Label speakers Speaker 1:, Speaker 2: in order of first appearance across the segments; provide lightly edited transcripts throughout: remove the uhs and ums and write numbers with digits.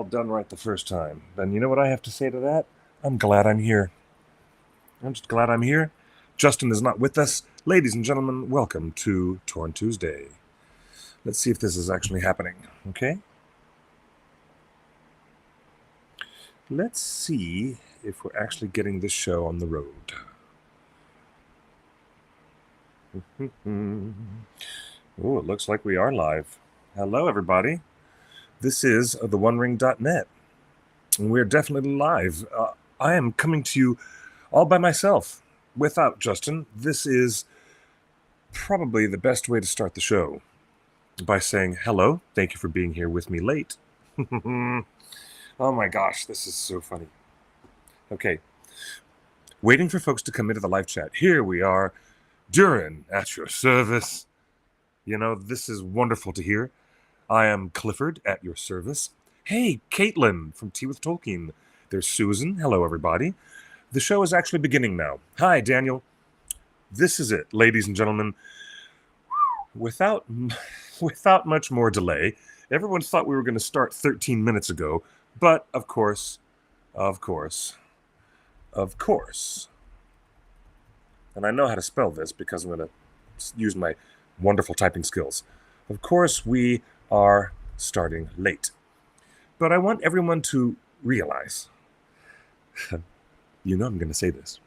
Speaker 1: done right the first time. And you know what I have to say to that? I'm glad I'm here. I'm just glad I'm here. Justin is not with us. Ladies and gentlemen, welcome to Torn Tuesday. Let's see if this is actually happening, okay? Let's see if we're actually getting this show on the road. Oh, it looks like we are live. Hello, everybody. This is theonering.net, and we're definitely live. I am coming to you all by myself, without Justin. This is probably the best way to start the show, by saying hello, thank you for being here with me late. Oh my gosh, this is so funny. Okay, waiting for folks to come into the live chat. Here we are, Durin at your service. You know, this is wonderful to hear. I am Clifford at your service. Hey, Caitlin from Tea with Tolkien. There's Susan. Hello, everybody. The show is actually beginning now. Hi, Daniel. This is it, ladies and gentlemen. Without much more delay, everyone thought we were going to start 13 minutes ago, but of course, and I know how to spell this because I'm going to use my wonderful typing skills. Of course, we are starting late. But I want everyone to realize, you know I'm going to say this,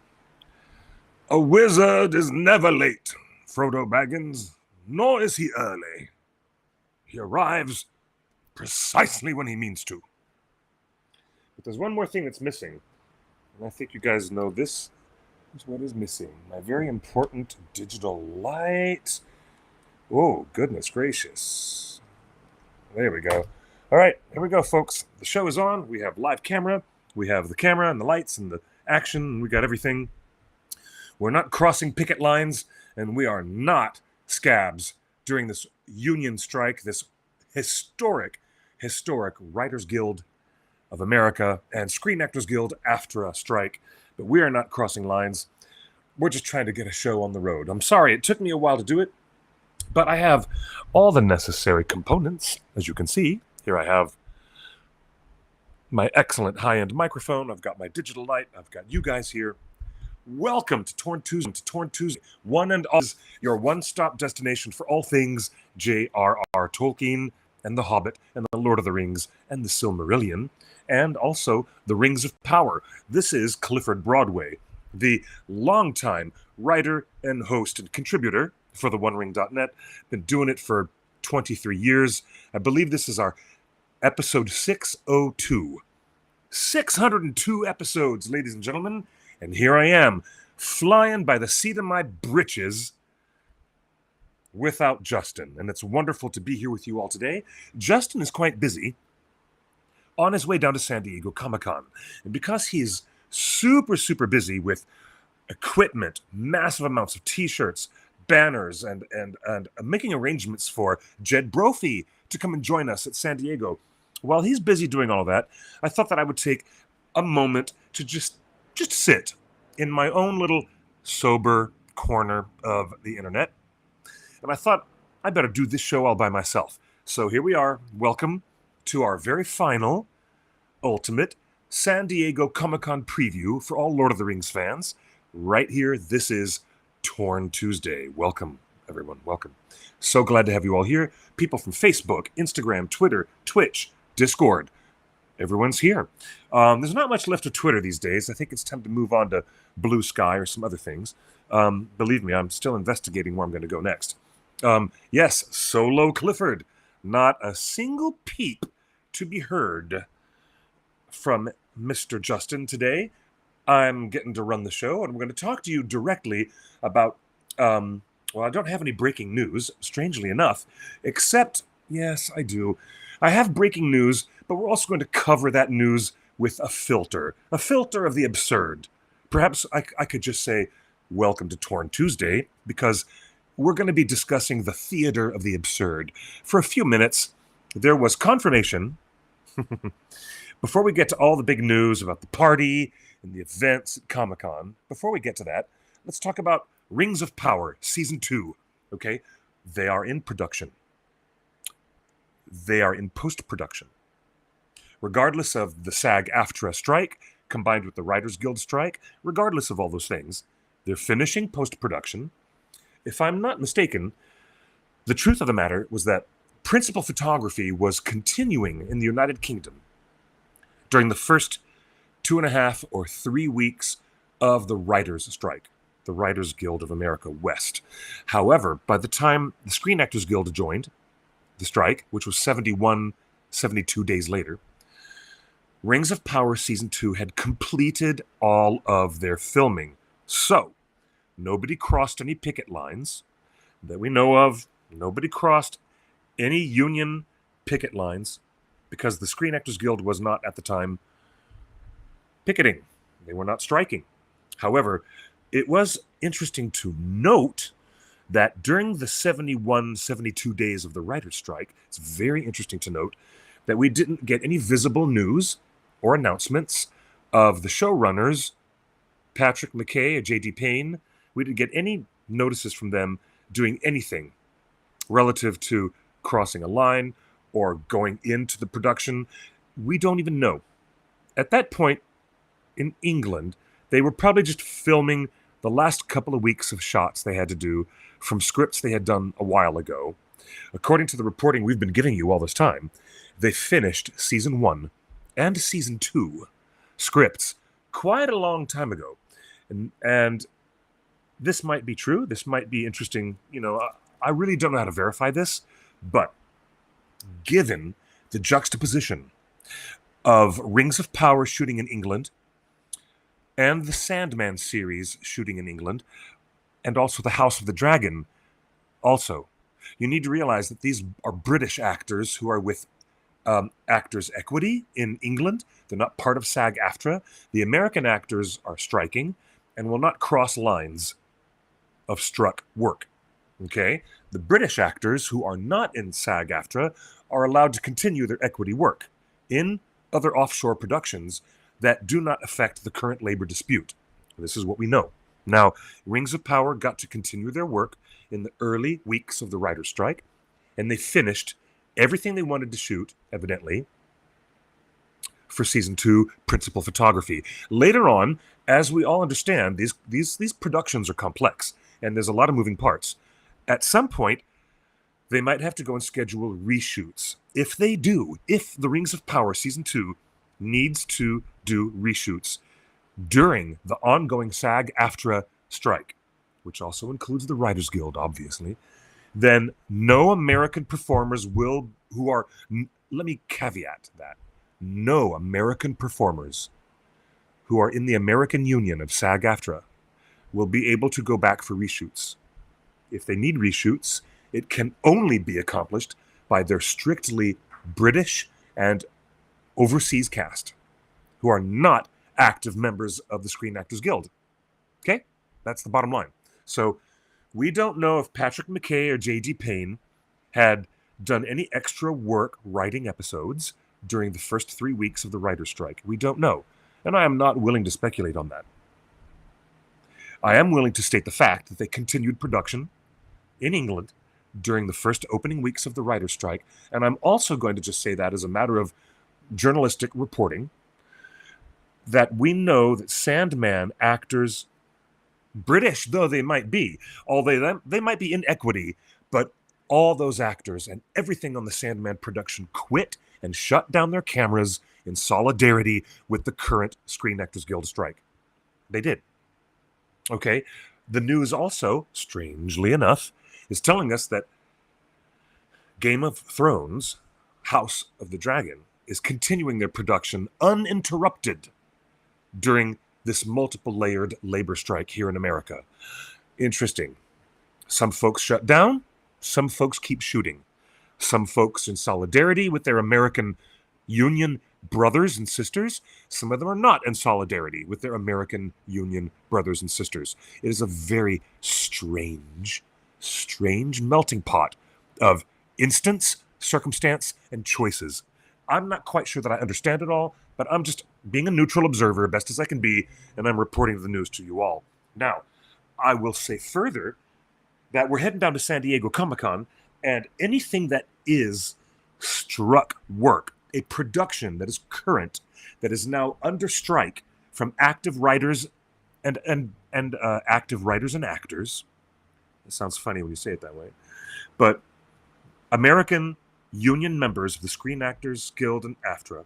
Speaker 1: a wizard is never late, Frodo Baggins, nor is he early. He arrives precisely when he means to. But there's one more thing that's missing, and I think you guys know this is what is missing. My very important digital light. Oh, goodness gracious. There we go. All right, here we go, folks. The show is on. We have live camera. We have the camera and the lights and the action, and we got everything. We're not crossing picket lines, and we are not scabs during this union strike, this historic Writers Guild of America and Screen Actors Guild AFTRA strike. But we are not crossing lines. We're just trying to get a show on the road. I'm sorry, it took me a while to do it, but I have all the necessary components, as you can see. Here I have my excellent high-end microphone. I've got my digital light. I've got you guys here. Welcome to Torn Tuesday. One and all is your one-stop destination for all things J.R.R. Tolkien and The Hobbit and The Lord of the Rings and The Silmarillion, and also The Rings of Power. This is Clifford Broadway, the longtime writer and host and contributor for theonering.net. Been doing it for 23 years. I believe this is our episode 602. 602 episodes, ladies and gentlemen. And here I am, flying by the seat of my britches without Justin. And it's wonderful to be here with you all today. Justin is quite busy on his way down to San Diego Comic-Con. And because he's super busy with equipment, massive amounts of t-shirts, banners, and making arrangements for Jed Brophy to come and join us at San Diego. While he's busy doing all of that, I thought that I would take a moment to just sit in my own little sober corner of the internet. And I thought I better do this show all by myself. So here we are. Welcome to our very final, ultimate San Diego Comic-Con preview for all Lord of the Rings fans. Right here, this is Torn Tuesday. Welcome, everyone. Welcome. So glad to have you all here. People from Facebook, Instagram, Twitter, Twitch, Discord. Everyone's here. There's not much left of Twitter these days. I think it's time to move on to Blue Sky or some other things. Believe me, I'm still investigating where I'm going to go next. Yes, solo Clifford. Not a single peep to be heard from Mr. Justin today. I'm getting to run the show, and I'm going to talk to you directly about, well, I don't have any breaking news, strangely enough, except, yes, I do. I have breaking news, but we're also going to cover that news with a filter of the absurd. Perhaps I could just say, welcome to Torn Tuesday, because we're going to be discussing the theater of the absurd. For a few minutes, there was confirmation, before we get to all the big news about the party and the events at Comic-Con, before we get to that, let's talk about Rings of Power, Season 2, okay? They are in production. They are in post-production. regardless of the SAG-AFTRA strike, combined with the Writers Guild strike, regardless of all those things, they're finishing post-production. If I'm not mistaken, the truth of the matter was that principal photography was continuing in the United Kingdom during the first 2.5 or 3 weeks of the writers' strike, the Writers Guild of America West. However, by the time the Screen Actors Guild joined the strike, which was 72 days later, Rings of Power Season 2 had completed all of their filming. So, nobody crossed any picket lines that we know of. Nobody crossed any union picket lines because the Screen Actors Guild was not at the time picketing. They were not striking. However, it was interesting to note that during the 72 days of the writer's strike, it's very interesting to note that we didn't get any visible news or announcements of the showrunners, Patrick McKay or J.D. Payne. We didn't get any notices from them doing anything relative to crossing a line or going into the production. We don't even know. At that point in England, they were probably just filming the last couple of weeks of shots they had to do from scripts they had done a while ago. According to the reporting we've been giving you all this time, they finished Season 1 and Season 2 scripts quite a long time ago. And this might be true. This might be interesting. I really don't know how to verify this, but given the juxtaposition of Rings of Power shooting in England and the Sandman series shooting in England, and also the House of the Dragon also, you need to realize that these are British actors who are with Actors Equity in England. They're not part of SAG-AFTRA. The American actors are striking and will not cross lines of struck work. Okay? The British actors who are not in SAG-AFTRA are allowed to continue their equity work in other offshore productions that do not affect the current labor dispute. This is what we know. Now, Rings of Power got to continue their work in the early weeks of the writer's strike, and they finished everything they wanted to shoot, evidently, for Season 2 principal photography. Later on, as we all understand, these productions are complex, and there's a lot of moving parts. At some point, they might have to go and schedule reshoots. If they do, if the Rings of Power Season 2 needs to do reshoots during the ongoing SAG-AFTRA strike, which also includes the Writers Guild, obviously, then no American performers let me caveat that, no American performers who are in the American Union of SAG-AFTRA will be able to go back for reshoots. If they need reshoots, it can only be accomplished by their strictly British and overseas cast, who are not active members of the Screen Actors Guild. Okay? That's the bottom line. So we don't know if Patrick McKay or J.D. Payne had done any extra work writing episodes during the first 3 weeks of the writer's strike. We don't know. And I am not willing to speculate on that. I am willing to state the fact that they continued production in England during the first opening weeks of the writer's strike. And I'm also going to just say that as a matter of journalistic reporting, that we know that Sandman actors, British though they might be, although they might be in equity, but all those actors and everything on the Sandman production quit and shut down their cameras in solidarity with the current Screen Actors Guild strike. They did. Okay? The news also, strangely enough, is telling us that Game of Thrones, House of the Dragon, is continuing their production uninterrupted during this multiple layered labor strike here in America. Interesting. Some folks shut down, some folks keep shooting. Some folks in solidarity with their American union brothers and sisters. Some of them are not in solidarity with their American union brothers and sisters. It is a very strange melting pot of instance, circumstance, and choices. I'm not quite sure that I understand it all, but I'm just being a neutral observer, best as I can be, and I'm reporting the news to you all. Now, I will say further that we're heading down to San Diego Comic-Con, and anything that is struck work a production that is current, that is now under strike from active writers and active writers and actors. It sounds funny when you say it that way, but American union members of the Screen Actors Guild and AFTRA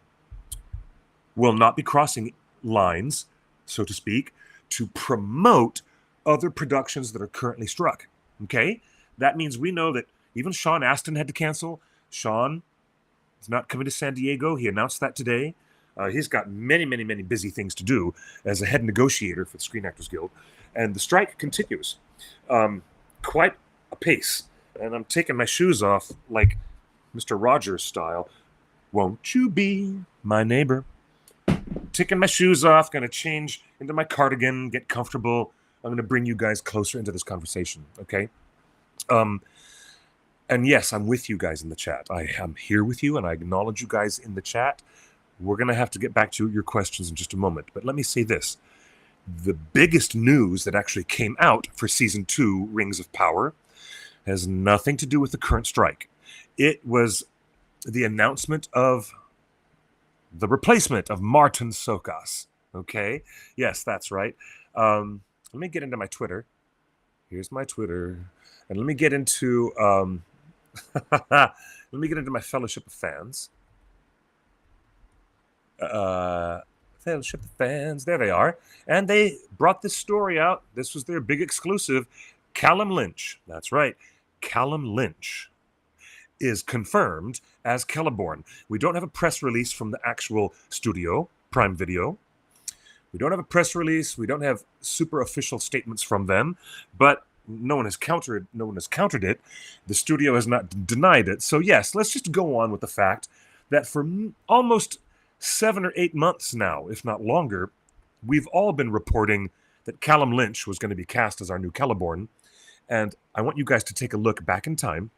Speaker 1: will not be crossing lines, so to speak, to promote other productions that are currently struck. Okay? That means we know that even Sean Astin had to cancel. Sean is not coming to San Diego. He announced that today. He's got many, many, many busy things to do as a head negotiator for the Screen Actors Guild. And the strike continues. Quite a pace. And I'm taking my shoes off like Mr. Rogers style. Won't you be my neighbor? Taking my shoes off, going to change into my cardigan, get comfortable. I'm going to bring you guys closer into this conversation, okay? And yes, I'm with you guys in the chat. I am here with you, and I acknowledge you guys in the chat. We're going to have to get back to your questions in just a moment. But let me say this. The biggest news that actually came out for Season 2, Rings of Power, has nothing to do with the current strike. It was the announcement of the replacement of Martin Sokas. Okay? Yes, that's right. Let me get into my Twitter. Here's my Twitter. And let me get into let me get into my Fellowship of Fans. Fellowship of Fans. There they are. And they brought this story out. This was their big exclusive. Callum Lynch. That's right. Callum Lynch is confirmed as Celeborn. We don't have a press release from the actual studio, Prime Video. We don't have a press release. We don't have super official statements from them, but no one has countered it. The studio has not denied it. So yes, let's just go on with the fact that for almost 7 or 8 months now, if not longer, we've all been reporting that Callum Lynch was going to be cast as our new Celeborn. And I want you guys to take a look back in time.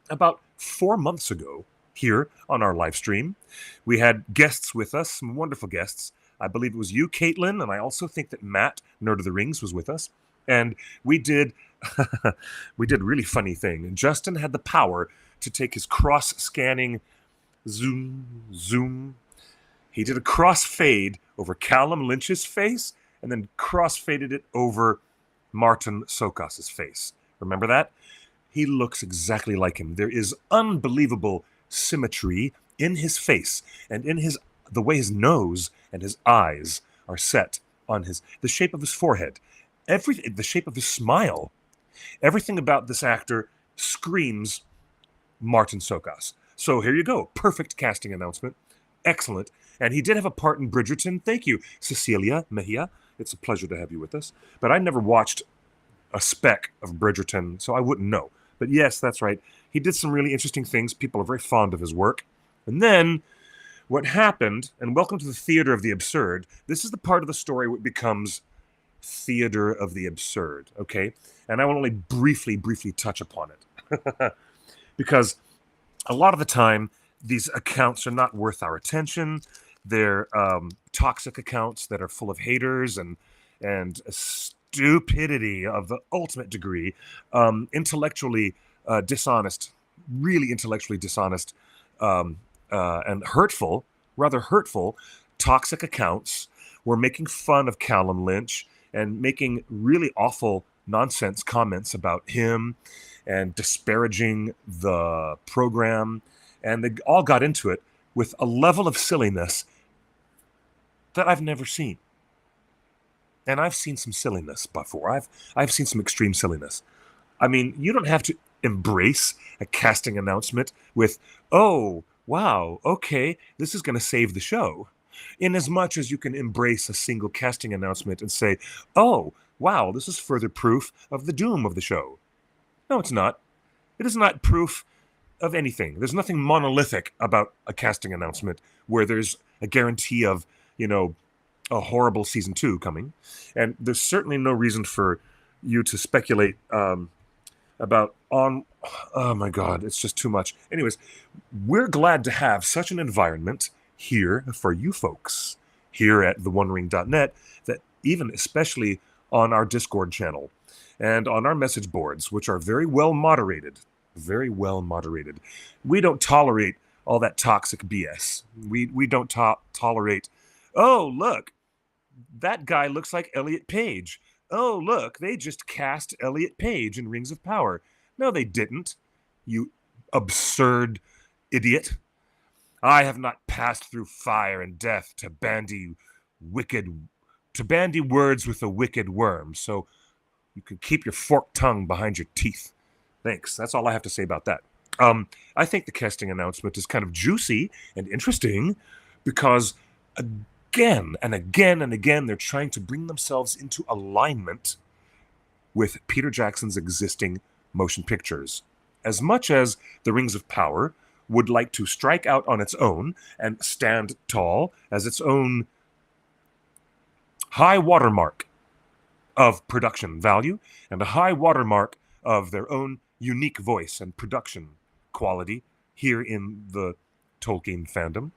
Speaker 1: About 4 months ago, here on our live stream, we had guests with us, some wonderful guests. I believe it was you, Caitlin, and I also think that Matt, Nerd of the Rings, was with us. And we did a really funny thing. And Justin had the power to take his cross-scanning zoom. He did a cross-fade over Callum Lynch's face and then cross-faded it over Martin Sokas' face. Remember that? He looks exactly like him. There is unbelievable symmetry in his face and in the way his nose and his eyes are set on the shape of his forehead, the shape of his smile. Everything about this actor screams Martin Sokas. So here you go. Perfect casting announcement. Excellent. And he did have a part in Bridgerton. Thank you, Cecilia Mejia. It's a pleasure to have you with us. But I never watched a speck of Bridgerton, so I wouldn't know. But yes, that's right. He did some really interesting things. People are very fond of his work. And then what happened, and welcome to the Theater of the Absurd. This is the part of the story where it becomes Theater of the Absurd, okay? And I will only briefly touch upon it. Because a lot of the time, these accounts are not worth our attention. They're toxic accounts that are full of haters and stupidity of the ultimate degree, intellectually dishonest, really intellectually dishonest, and rather hurtful, toxic accounts were making fun of Callum Lynch and making really awful nonsense comments about him and disparaging the program. And they all got into it with a level of silliness that I've never seen. And I've seen some silliness before. I've seen some extreme silliness. I mean, you don't have to embrace a casting announcement with, oh, wow, okay, this is going to save the show. In as much as you can embrace a single casting announcement and say, oh, wow, this is further proof of the doom of the show. No, it's not. It is not proof of anything. There's nothing monolithic about a casting announcement where there's a guarantee of, a horrible season 2 coming. And there's certainly no reason for you to speculate about oh my God, it's just too much. Anyways, we're glad to have such an environment here for you folks here at theonering.net, that even especially on our Discord channel and on our message boards, which are very well moderated. We don't tolerate all that toxic BS. We don't tolerate, oh, look, that guy looks like Elliot Page. Oh, look, they just cast Elliot Page in Rings of Power. No, they didn't, you absurd idiot. I have not passed through fire and death to bandy words with a wicked worm, so you can keep your forked tongue behind your teeth. Thanks. That's all I have to say about that. I think the casting announcement is kind of juicy and interesting because again and again and again, they're trying to bring themselves into alignment with Peter Jackson's existing motion pictures. As much as The Rings of Power would like to strike out on its own and stand tall as its own high watermark of production value and a high watermark of their own unique voice and production quality here in the Tolkien fandom,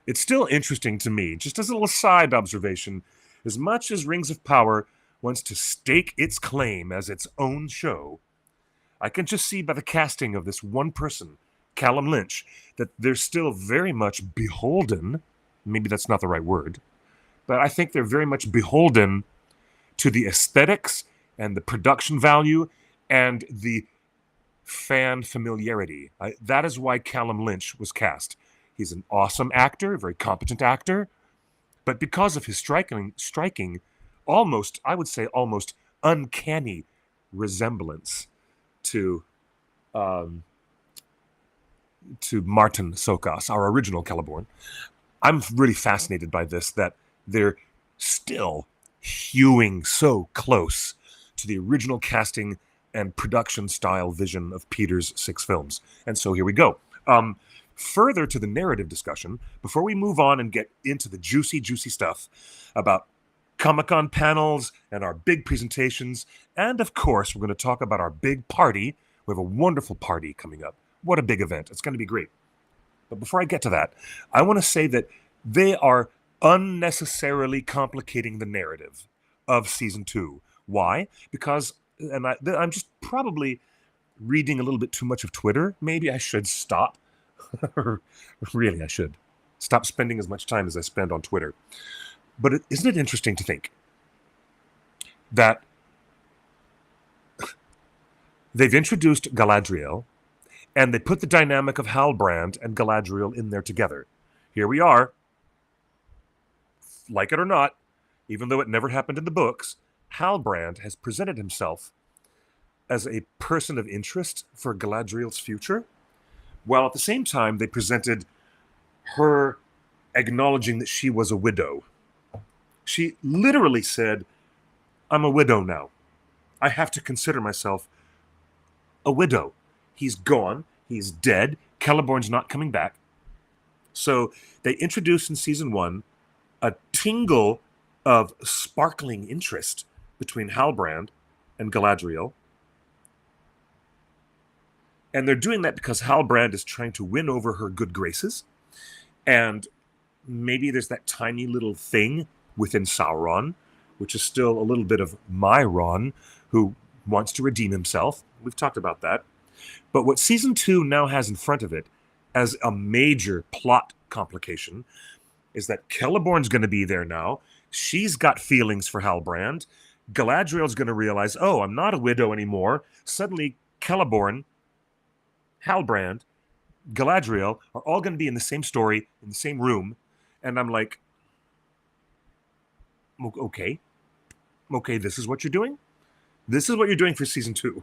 Speaker 1: it's still interesting to me, just as a little side observation, as much as Rings of Power wants to stake its claim as its own show, I can just see by the casting of this one person, Callum Lynch, that they're still very much beholden, maybe that's not the right word, but I think they're very much beholden to the aesthetics and the production value and the fan familiarity. That is why Callum Lynch was cast. He's an awesome actor, a very competent actor, but because of his striking, almost, I would say almost uncanny resemblance to Martin Sokas, our original Celeborn. I'm really fascinated by this, that they're still hewing so close to the original casting and production style vision of Peter's 6 films. And so here we go. Further to the narrative discussion, before we move on and get into the juicy stuff about Comic-Con panels and our big presentations, and of course, we're going to talk about our big party. We have a wonderful party coming up. What a big event. It's going to be great. But before I get to that, I want to say that they are unnecessarily complicating the narrative of Season 2. Why? Because, and I'm just probably reading a little bit too much of Twitter. Maybe I should stop. Really, I should. Stop spending as much time as I spend on Twitter. But isn't it interesting to think that they've introduced Galadriel, and they put the dynamic of Halbrand and Galadriel in there together. Here we are. Like it or not, even though it never happened in the books, Halbrand has presented himself as a person of interest for Galadriel's future, while at the same time they presented her acknowledging that she was a widow. She literally said, I'm a widow now. I have to consider myself a widow. He's gone. He's dead. Celeborn's not coming back. So they introduced in Season 1 a tingle of sparkling interest between Halbrand and Galadriel. And they're doing that because Halbrand is trying to win over her good graces. And maybe there's that tiny little thing within Sauron, which is still a little bit of Myron, who wants to redeem himself. We've talked about that. But what Season 2 now has in front of it as a major plot complication is that Celeborn's going to be there now. She's got feelings for Halbrand. Galadriel's going to realize, oh, I'm not a widow anymore. Suddenly, Celeborn, Halbrand, Galadriel are all going to be in the same story, in the same room. And I'm like, okay, this is what you're doing? This is what you're doing for Season 2.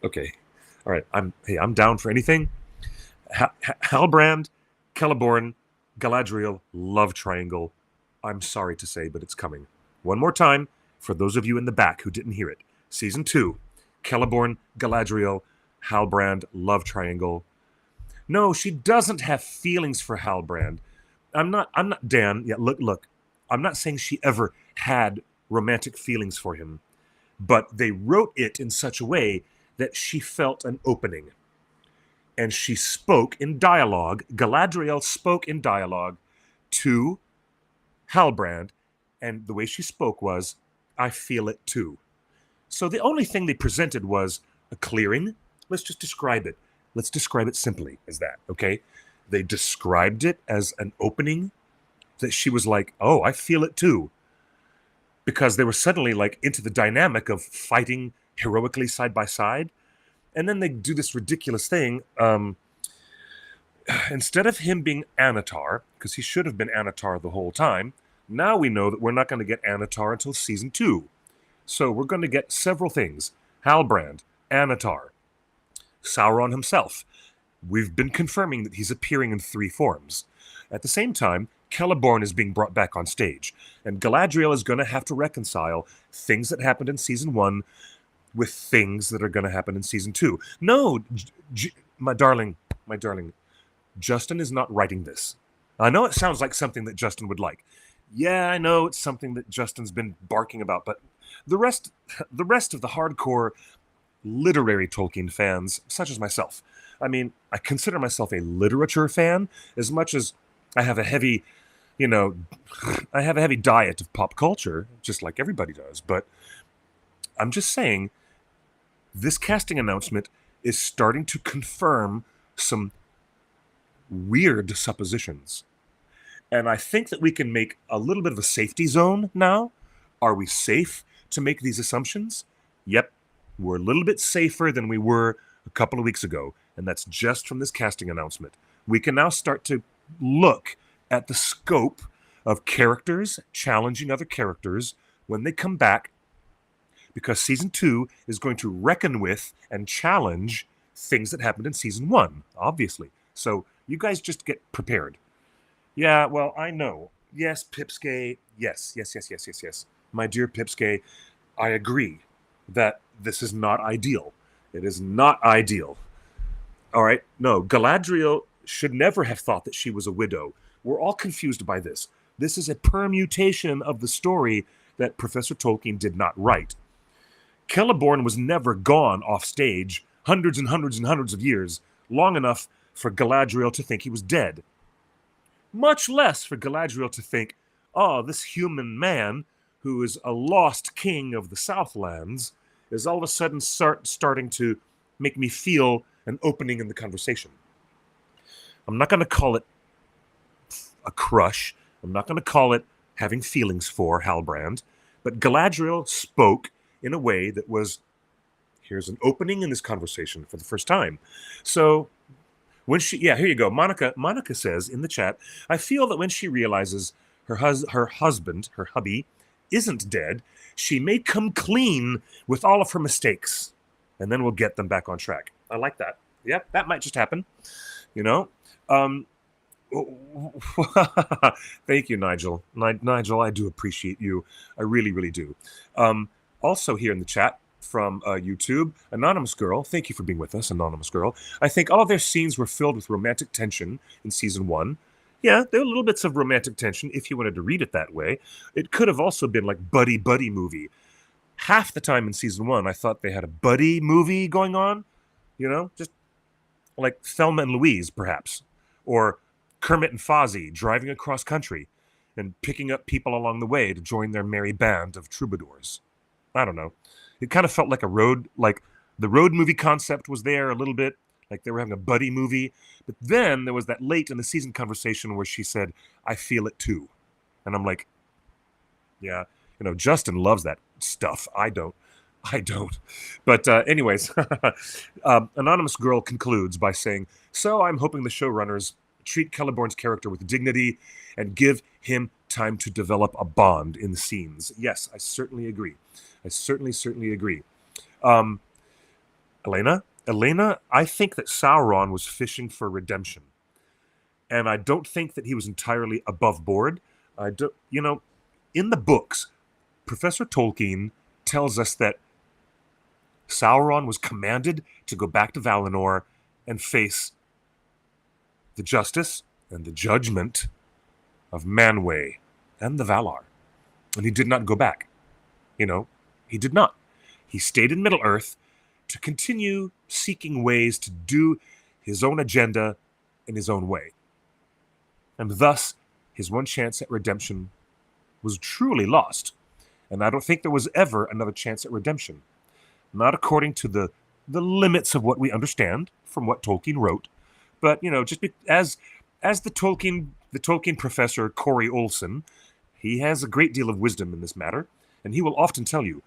Speaker 1: Okay. All right, I'm down for anything. Halbrand, Celeborn, Galadriel, love triangle. I'm sorry to say, but it's coming. One more time, for those of you in the back who didn't hear it. Season 2, Celeborn, Galadriel, Halbrand, love triangle. No, she doesn't have feelings for Halbrand. I'm not, Dan, yeah, look. I'm not saying she ever had romantic feelings for him, but they wrote it in such a way that she felt an opening. And she spoke in dialogue. Galadriel spoke in dialogue to Halbrand, and the way she spoke was, I feel it too. So the only thing they presented was a clearing, let's just describe it. Let's describe it simply as that, okay? They described it as an opening that she was like, oh, I feel it too. Because they were suddenly like into the dynamic of fighting heroically side by side. And then they do this ridiculous thing. Instead of him being Anatar, because he should have been Anatar the whole time, now we know that we're not going to get Anatar until season 2. So we're going to get several things. Halbrand, Anatar, Sauron himself. We've been confirming that he's appearing in 3 forms. At the same time, Celeborn is being brought back on stage, and Galadriel is going to have to reconcile things that happened in season 1 with things that are going to happen in season 2. No, my darling, Justin is not writing this. I know it sounds like something that Justin would like. Yeah, I know it's something that Justin's been barking about, but the rest of the hardcore literary Tolkien fans, such as myself, I mean, I consider myself a literature fan as much as I have a heavy, diet of pop culture, just like everybody does. But I'm just saying, this casting announcement is starting to confirm some weird suppositions. And I think that we can make a little bit of a safety zone now. Are we safe to make these assumptions? Yep, we're a little bit safer than we were a couple of weeks ago. And that's just from this casting announcement. We can now start to look at the scope of characters challenging other characters when they come back, because season 2 is going to reckon with and challenge things that happened in season 1, obviously. So you guys just get prepared. Yeah, well, I know. Yes, Pipsquay. Yes. My dear Pipsquay, I agree that this is not ideal. It is not ideal. All right? No, Galadriel should never have thought that she was a widow. We're all confused by this. This is a permutation of the story that Professor Tolkien did not write. Celeborn was never gone off stage hundreds and hundreds and hundreds of years, long enough for Galadriel to think he was dead. Much less for Galadriel to think, oh, this human man, who is a lost king of the Southlands, is all of a sudden starting to make me feel an opening in the conversation. I'm not going to call it a crush. I'm not going to call it having feelings for Halbrand. But Galadriel spoke in a way that was, here's an opening in this conversation for the first time. So when here you go. Monica says in the chat, I feel that when she realizes her husband, her hubby, isn't dead, she may come clean with all of her mistakes. And then we'll get them back on track. I like that. Yep, that might just happen. Thank you, Nigel. Nigel, I do appreciate you. I really, really do. Also here in the chat from YouTube, Anonymous Girl, thank you for being with us, Anonymous Girl. I think all of their scenes were filled with romantic tension in season 1. Yeah, there were little bits of romantic tension if you wanted to read it that way. It could have also been like buddy movie. Half the time in season 1, I thought they had a buddy movie going on, just like Thelma and Louise, perhaps, or Kermit and Fozzie driving across country and picking up people along the way to join their merry band of troubadours. I don't know. It kind of felt like the road movie concept was there a little bit, like they were having a buddy movie. But then there was that late in the season conversation where she said, I feel it too. And I'm like, yeah, Justin loves that stuff. I don't. But anyways, Anonymous Girl concludes by saying, so I'm hoping the showrunners treat Celeborn's character with dignity and give him time to develop a bond in the scenes. Yes, I certainly agree. I certainly agree. Elena, I think that Sauron was fishing for redemption. And I don't think that he was entirely above board. In the books, Professor Tolkien tells us that Sauron was commanded to go back to Valinor and face the justice and the judgment of Manwë and the Valar. And he did not go back. He did not. He stayed in Middle-earth to continue seeking ways to do his own agenda in his own way. And thus, his one chance at redemption was truly lost. And I don't think there was ever another chance at redemption. Not according to the the limits of what we understand from what Tolkien wrote. But, just as the Tolkien professor Corey Olson, he has a great deal of wisdom in this matter, and he will often tell you,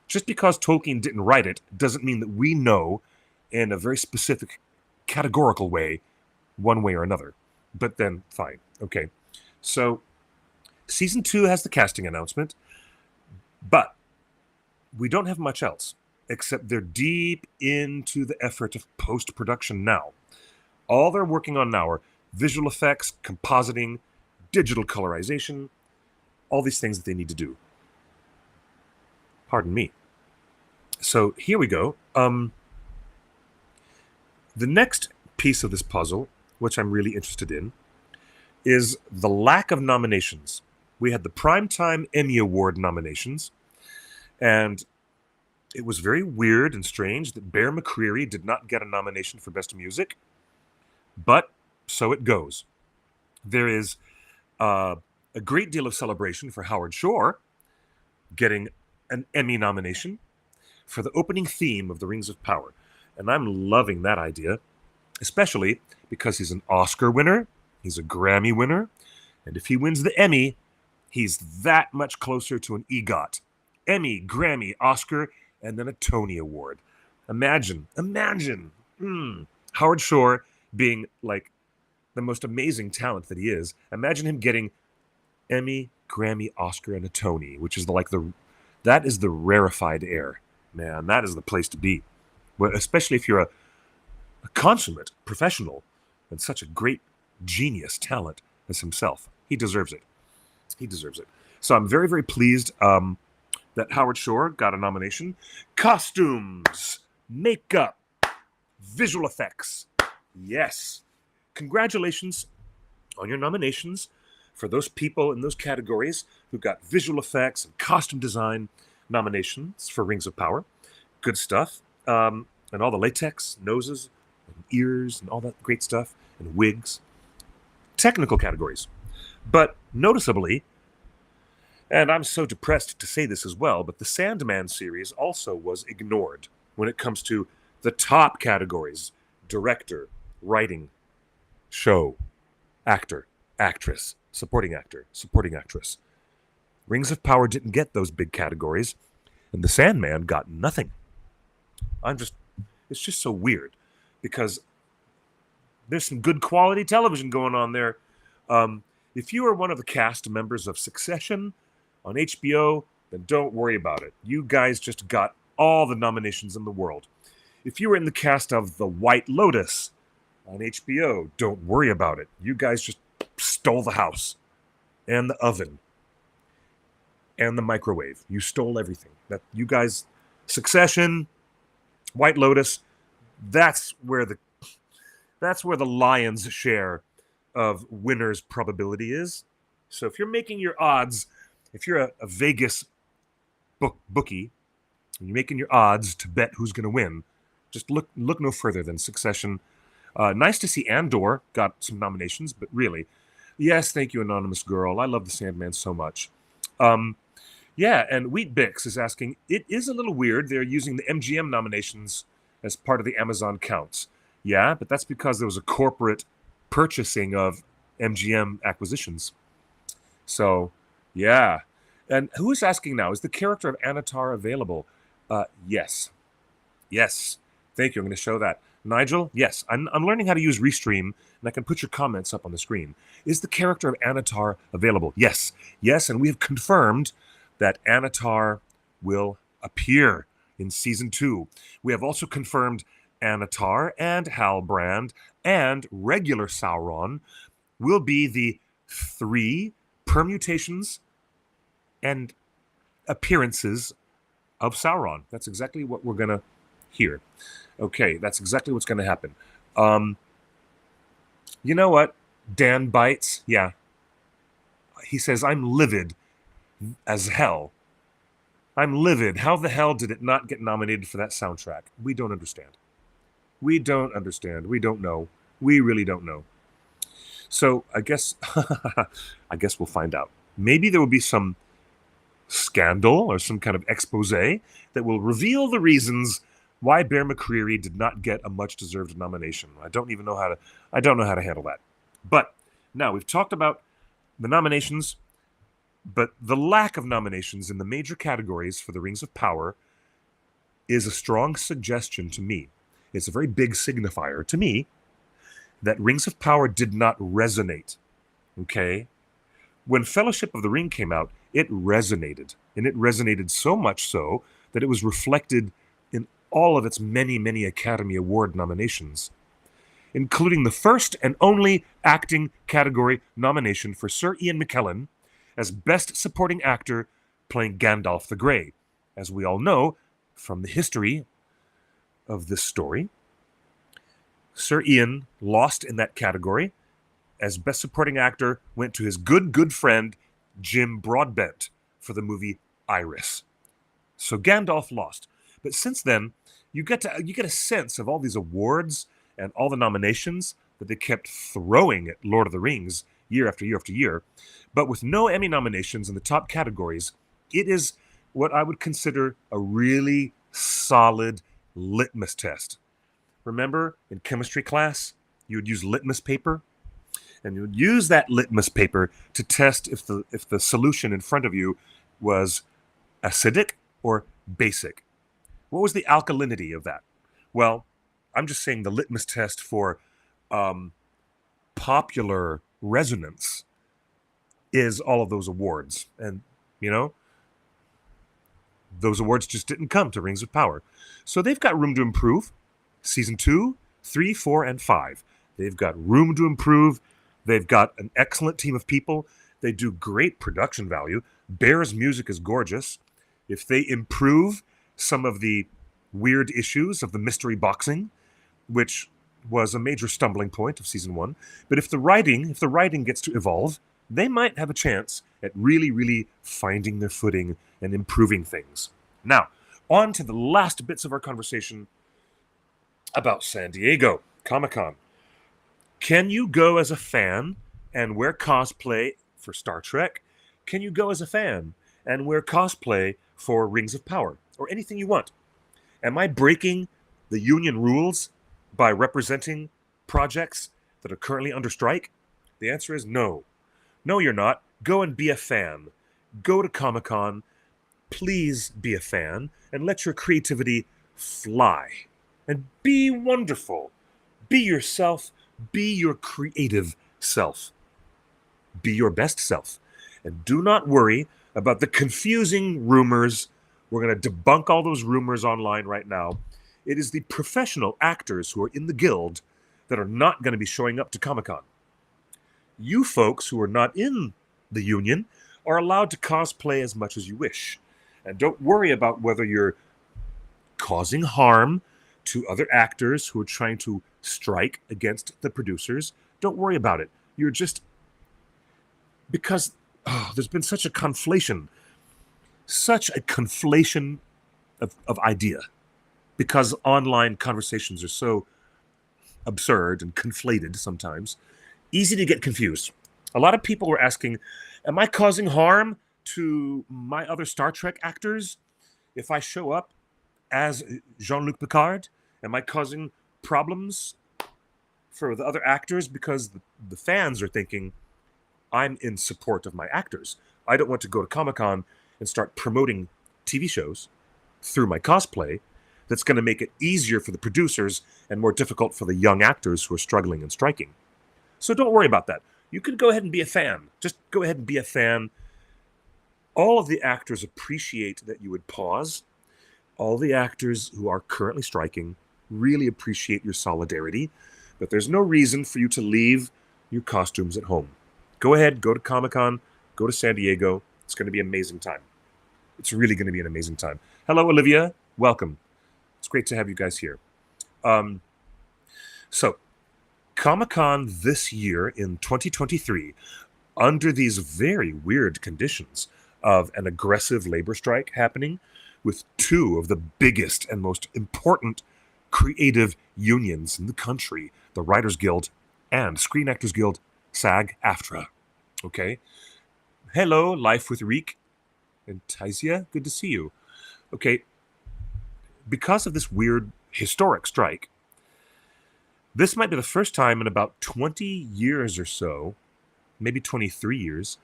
Speaker 1: just because Tolkien didn't write it doesn't mean that we know in a very specific categorical way, one way or another. But then, fine. Okay. So, Season 2 has the casting announcement, but we don't have much else, except they're deep into the effort of post-production now. All they're working on now are visual effects, compositing, digital colorization, all these things that they need to do. Pardon me. So here we go. The next piece of this puzzle, which I'm really interested in, is the lack of nominations. We had the Primetime Emmy Award nominations, and it was very weird and strange that Bear McCreary did not get a nomination for Best Music, but so it goes. There is a great deal of celebration for Howard Shore getting an Emmy nomination for the opening theme of The Rings of Power, and I'm loving that idea, especially because he's an Oscar winner, he's a Grammy winner, and if he wins the Emmy, he's that much closer to an EGOT. Emmy, Grammy, Oscar, and then a Tony Award. Imagine, Howard Shore being like the most amazing talent that he is. Imagine him getting Emmy, Grammy, Oscar, and a Tony, which is that is the rarefied air. Man, that is the place to be. Well, especially if you're a consummate professional and such a great genius talent as himself. He deserves it. He deserves it. So I'm very, very pleased that Howard Shore got a nomination. Costumes, makeup, visual effects. Yes. Congratulations on your nominations for those people in those categories who got visual effects and costume design nominations for Rings of Power. Good stuff. And all the latex, noses, and ears, and all that great stuff, and wigs. Technical categories. But noticeably, and I'm so depressed to say this as well, but the Sandman series also was ignored when it comes to the top categories: director, writing, show, actor, actress, supporting actor, supporting actress. Rings of Power didn't get those big categories, and the Sandman got nothing. It's just so weird, because there's some good quality television going on there. If you are one of the cast members of Succession on HBO, then don't worry about it. You guys just got all the nominations in the world. If you were in the cast of The White Lotus on HBO, don't worry about it. You guys just stole the house and the oven and the microwave. You stole everything. That you guys, Succession, White Lotus, that's where the lion's share of winners' probability is. So if you're making your odds, if you're a Vegas bookie, and you're making your odds to bet who's going to win, just look no further than Succession. Nice to see Andor got some nominations, but really, yes, thank you, Anonymous Girl. I love the Sandman so much. Yeah, and Wheat Bix is asking, it is a little weird they're using the MGM nominations as part of the Amazon counts. Yeah, but that's because there was a corporate purchasing of MGM acquisitions. So, yeah. And who is asking now, is the character of Anatar available? Yes. Yes. Thank you. I'm going to show that. Nigel, yes. I'm learning how to use Restream, and I can put your comments up on the screen. Is the character of Anatar available? Yes. Yes, and we have confirmed that Anatar will appear in Season 2. We have also confirmed Anatar and Halbrand and regular Sauron will be the 3 permutations and appearances of Sauron. That's exactly what we're going to hear. Okay, that's exactly what's going to happen. You know what? Dan Bites, yeah. He says, I'm livid as hell. I'm livid. How the hell did it not get nominated for that soundtrack? We don't understand. We don't understand. We don't know. We really don't know. So I guess we'll find out. Maybe there will be some scandal or some kind of expose that will reveal the reasons why Bear McCreary did not get a much-deserved nomination. I don't know how to handle that. But now we've talked about the nominations, but the lack of nominations in the major categories for the Rings of Power is a strong suggestion to me. It's a very big signifier to me that Rings of Power did not resonate. Okay? When Fellowship of the Ring came out, it resonated. And it resonated so much so that it was reflected in all of its many, many Academy Award nominations, including the first and only acting category nomination for Sir Ian McKellen as Best Supporting Actor playing Gandalf the Grey. As we all know from the history of this story, Sir Ian lost in that category as Best Supporting Actor went to his good friend Jim Broadbent for the movie Iris. So Gandalf lost. But since then, you get a sense of all these awards and all the nominations that they kept throwing at Lord of the Rings year after year after year. But with no Emmy nominations in the top categories, it is what I would consider a really solid litmus test. Remember, in chemistry class, you would use litmus paper, and you would use that litmus paper to test if the solution in front of you was acidic or basic. What was the alkalinity of that? Well, I'm just saying the litmus test for popular resonance is all of those awards. And, those awards just didn't come to Rings of Power. So they've got room to improve. Season 2, 3, 4, and 5. They've got room to improve. They've got an excellent team of people. They do great production value. Bear's music is gorgeous. If they improve some of the weird issues of the mystery boxing, which was a major stumbling point of season 1, but if the writing gets to evolve, they might have a chance at really, really finding their footing and improving things. Now, on to the last bits of our conversation about San Diego Comic-Con. Can you go as a fan and wear cosplay for Star Trek? Can you go as a fan and wear cosplay for Rings of Power or anything you want? Am I breaking the union rules by representing projects that are currently under strike? The answer is no. No, you're not. Go and be a fan. Go to Comic-Con. Please be a fan and let your creativity fly. And be wonderful. Be yourself. Be your creative self. Be your best self. And do not worry about the confusing rumors. We're going to debunk all those rumors online right now. It is the professional actors who are in the guild that are not going to be showing up to Comic-Con. You folks who are not in the union are allowed to cosplay as much as you wish. And don't worry about whether you're causing harm to other actors who are trying to strike against the producers. Don't worry about it. You're just... Because there's been such a conflation of idea. Because online conversations are so absurd and conflated sometimes. Easy to get confused. A lot of people were asking, am I causing harm to my other Star Trek actors if I show up as Jean-Luc Picard? Am I causing problems for the other actors? Because the fans are thinking, I'm in support of my actors. I don't want to go to Comic-Con and start promoting TV shows through my cosplay. That's going to make it easier for the producers and more difficult for the young actors who are struggling and striking. So don't worry about that. You can go ahead and be a fan. Just go ahead and be a fan. All of the actors appreciate that you would pause. All the actors who are currently striking really appreciate your solidarity. But there's no reason for you to leave your costumes at home. Go ahead, go to Comic-Con, go to San Diego. It's going to be an amazing time. It's really going to be an amazing time. Hello, Olivia. Welcome. It's great to have you guys here. So, Comic-Con this year in 2023, under these very weird conditions of an aggressive labor strike happening with two of the biggest and most important creative unions in the country, the Writers Guild and Screen Actors Guild, SAG-AFTRA. Okay? Hello, Life with Reek and Taisia. Good to see you. Okay. because of this weird historic strike, this might be the first time in about 20 years or so, maybe 23 years,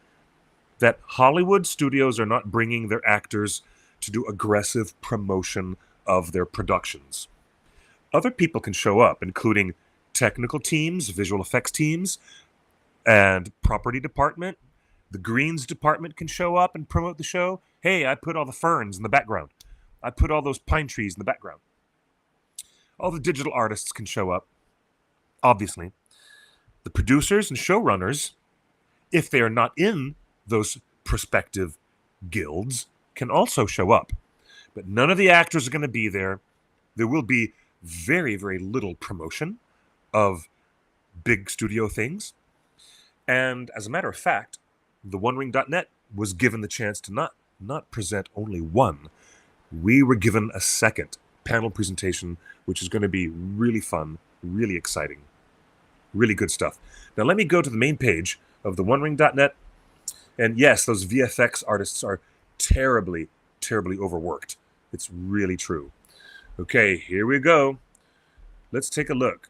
Speaker 1: that Hollywood studios are not bringing their actors to do aggressive promotion of their productions. Other people can show up, including technical teams, visual effects teams, and property department. The greens department can show up and promote the show. Hey, I put all the ferns in the background. I put all those pine trees in the background. All the digital artists can show up, obviously. The producers and showrunners, if they are not in those prospective guilds, can also show up. But none of the actors are going to be there. There will be very, very little promotion of big studio things. And as a matter of fact, the OneRing.net was given the chance to not present only one. We were given a second panel presentation, which is going to be really fun, really exciting, really good stuff. Now let me go to the main page of the OneRing.net. And yes, those VFX artists are terribly, terribly overworked. It's really true. Okay, here we go. Let's take a look.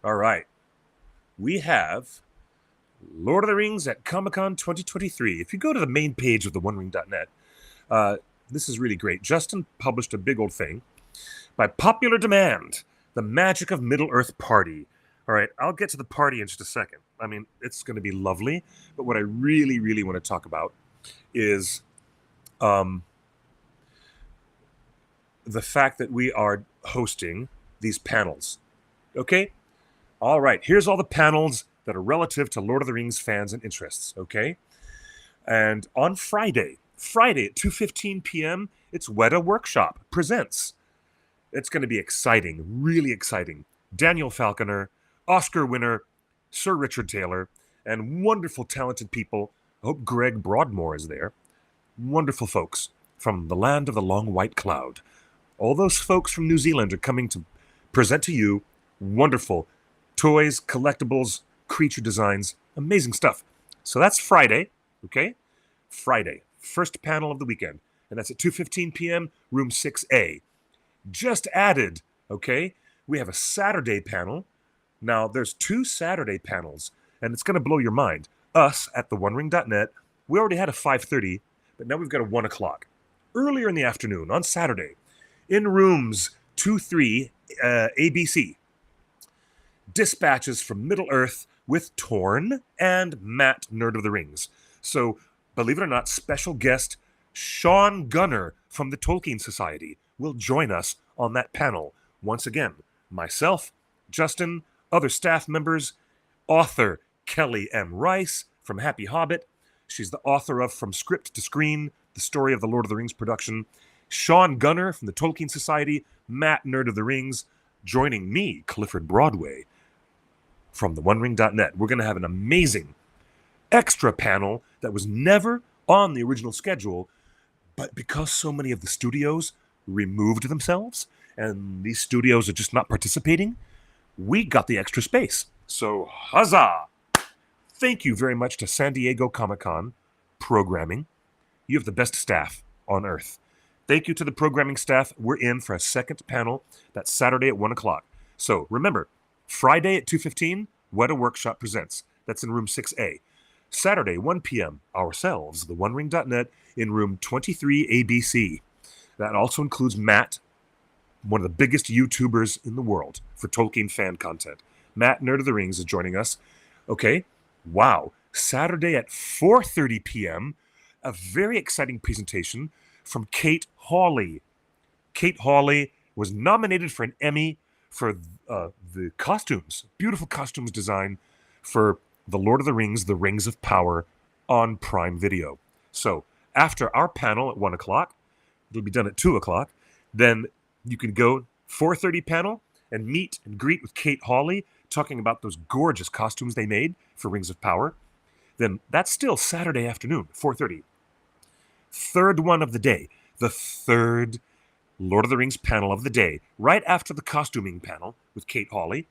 Speaker 1: All right. We have Lord of the Rings at Comic-Con 2023. If you go to the main page of the OneRing.net, this is really great. Justin published a big old thing. By popular demand, the Magic of Middle-earth Party. All right, I'll get to the party in just a second. I mean, it's going to be lovely. But what I really, really want to talk about is the fact that we are hosting these panels. Okay? All right, here's all the panels that are relative to Lord of the Rings fans and interests, okay? And on Friday at 2:15 p.m., it's Weta Workshop Presents. It's going to be exciting, really exciting. Daniel Falconer, Oscar winner, Sir Richard Taylor, and wonderful, talented people. I hope Greg Broadmoor is there. Wonderful folks from the land of the long white cloud. All those folks from New Zealand are coming to present to you wonderful toys, collectibles, creature designs, amazing stuff. So that's Friday, okay? Friday, first panel of the weekend. And that's at 2:15 p.m., room 6A. Just added, okay? We have a Saturday panel. Now, there's 2 Saturday panels, and it's going to blow your mind. Us at the OneRing.net, we already had a 5:30, but now we've got a 1 o'clock. Earlier in the afternoon, on Saturday, in rooms 2-3 ABC, dispatches from Middle-earth with Torn and Matt, Nerd of the Rings. So, believe it or not, special guest Sean Gunner from the Tolkien Society will join us on that panel. Once again, myself, Justin, other staff members, author Kelly M. Rice from Happy Hobbit. She's the author of From Script to Screen, the story of the Lord of the Rings production. Sean Gunner from the Tolkien Society, Matt, Nerd of the Rings, joining me, Clifford Broadway, from the OneRing.net. We're going to have an amazing extra panel that was never on the original schedule, but because so many of the studios removed themselves and these studios are just not participating, we got the extra space. So, huzzah! Thank you very much to San Diego Comic-Con Programming. You have the best staff on earth. Thank you to the programming staff. We're in for a second panel. That's Saturday at 1 o'clock. So, remember, Friday at 2:15, Weta Workshop Presents. That's in room 6A. Saturday, 1 p.m., ourselves, the OneRing.net, in room 23 ABC. That also includes Matt, one of the biggest YouTubers in the world for Tolkien fan content. Matt, Nerd of the Rings, is joining us. Okay, wow. Saturday at 4:30 p.m., a very exciting presentation from Kate Hawley. Kate Hawley was nominated for an Emmy for the costumes, beautiful costumes design for The Lord of the Rings, The Rings of Power on Prime Video. So after our panel at 1 o'clock, it'll be done at 2 o'clock, then you can go 4:30 panel and meet and greet with Kate Hawley, talking about those gorgeous costumes they made for Rings of Power. Then that's still Saturday afternoon, 4:30. Third one of the day, the third Lord of the Rings panel of the day, right after the costuming panel with Kate Hawley.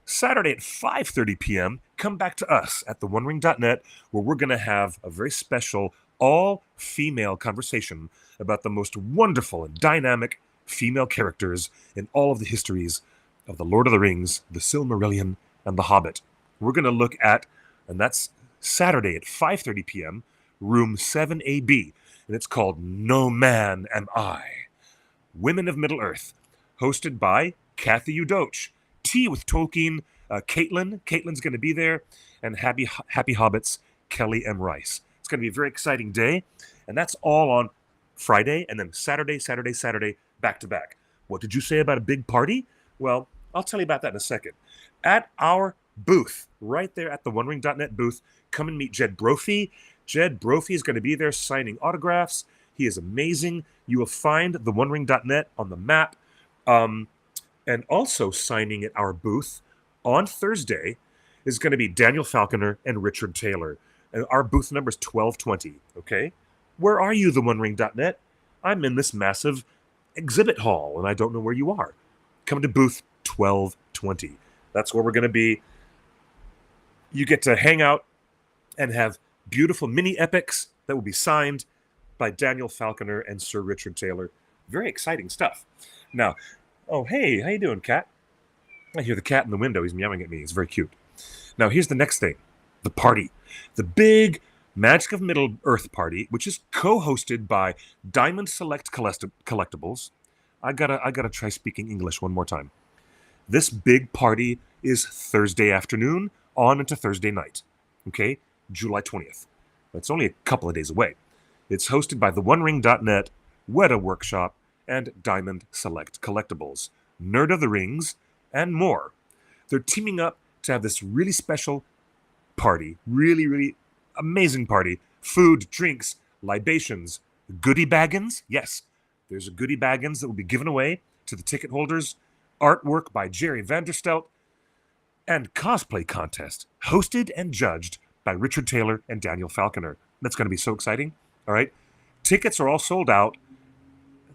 Speaker 1: Saturday at 5:30 p.m., come back to us at the OneRing.net, where we're going to have a very special all-female conversation about the most wonderful and dynamic female characters in all of the histories of The Lord of the Rings, The Silmarillion, and The Hobbit. We're going to look at, and that's Saturday at 5:30 p.m., room 7AB, and it's called No Man Am I, Women of Middle-earth, hosted by Kathy Udoch, Tea with Tolkien, Caitlin's going to be there, and Happy Hobbits, Kelly M. Rice. It's going to be a very exciting day, and that's all on Friday, and then Saturday, back to back. What did you say about a big party? Well, I'll tell you about that in a second. At our booth, right there at the OneRing.net booth, come and meet Jed Brophy. Jed Brophy is going to be there signing autographs. He is amazing. You will find the OneRing.net on the map. And also signing at our booth on Thursday is going to be Daniel Falconer and Richard Taylor. And our booth number is 1220, okay? Where are you, the OneRing.net? I'm in this massive exhibit hall, and I don't know where you are. Come to booth 1220. That's where we're going to be. You get to hang out and have beautiful mini epics that will be signed by Daniel Falconer and Sir Richard Taylor. Very exciting stuff. Now, oh, hey, how you doing, cat? I hear the cat in the window. He's meowing at me. He's very cute. Now, here's the next thing. The party. The big Magic of Middle-earth party, which is co-hosted by Diamond Select Collectibles. I gotta try speaking English one more time. This big party is Thursday afternoon on into Thursday night. Okay? July 20th. It's only a couple of days away. It's hosted by the OneRing.net, Weta Workshop, and Diamond Select Collectibles, Nerd of the Rings, and more. They're teaming up to have this really special party, really amazing party. Food, drinks, libations, goodie baggins. Yes, there's a goodie baggins that will be given away to the ticket holders. Artwork by Jerry Vanderstelt, and cosplay contest hosted and judged by Richard Taylor and Daniel Falconer. That's going to be so exciting. All right. Tickets are all sold out.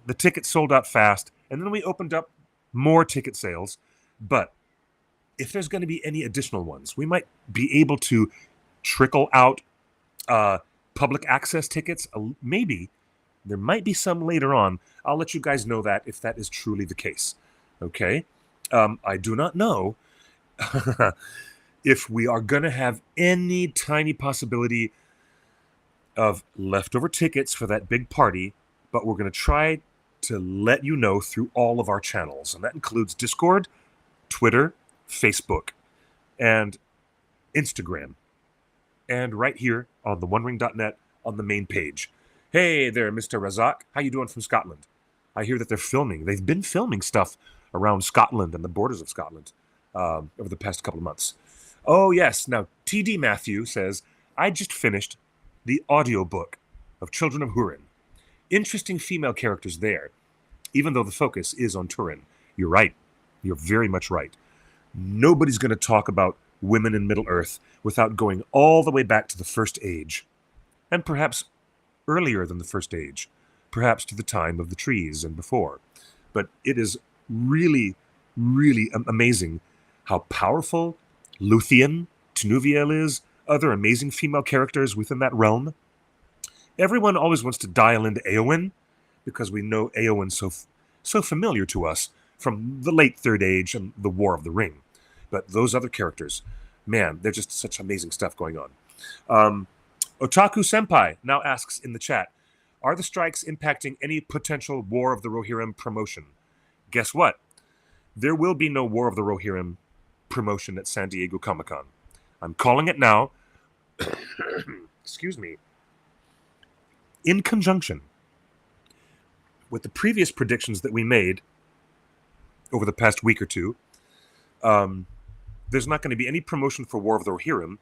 Speaker 1: The tickets sold out fast, and then we opened up more ticket sales. But if there's going to be any additional ones, we might be able to trickle out public access tickets. Maybe there might be some later on. I'll let you guys know that if that is truly the case. Okay? I do not know if we are going to have any tiny possibility of leftover tickets for that big party, but we're going to try to let you know through all of our channels. And that includes Discord, Twitter, Facebook, and Instagram. And right here on the OneRing.net on the main page. Hey there, Mr. Razak. How you doing from Scotland? I hear that they're filming. They've been filming stuff around Scotland and the borders of Scotland over the past couple of months. Oh, yes. Now, TD Matthew says, I just finished the audiobook of Children of Húrin. Interesting female characters there, even though the focus is on Turin. You're right. You're very much right. Nobody's going to talk about women in Middle-earth without going all the way back to the First Age, and perhaps earlier than the First Age, perhaps to the time of the trees and before. But it is really amazing how powerful Luthien, Tenuviel is, other amazing female characters within that realm. Everyone always wants to dial into Éowyn because we know Éowyn so familiar to us from the late Third Age and the War of the Ring. But those other characters, man, they're just such amazing stuff going on. Otaku Senpai now asks in the chat, are the strikes impacting any potential War of the Rohirrim promotion? Guess what? There will be no War of the Rohirrim promotion at San Diego Comic-Con. I'm calling it now. Excuse me. In conjunction with the previous predictions that we made over the past week or two, there's not going to be any promotion for War of the Rohirrim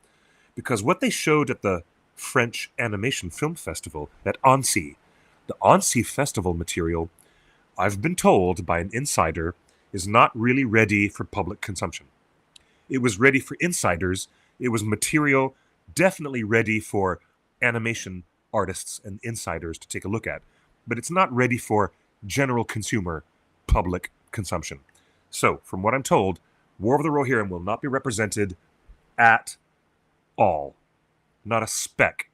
Speaker 1: because what they showed at the French Animation Film Festival at Annecy, the Annecy Festival material, I've been told by an insider, is not really ready for public consumption. It was ready for insiders. It was material definitely ready for animation artists and insiders to take a look at, but it's not ready for general consumer public consumption. So, from what I'm told, War of the Rohirrim will not be represented at all. Not a speck.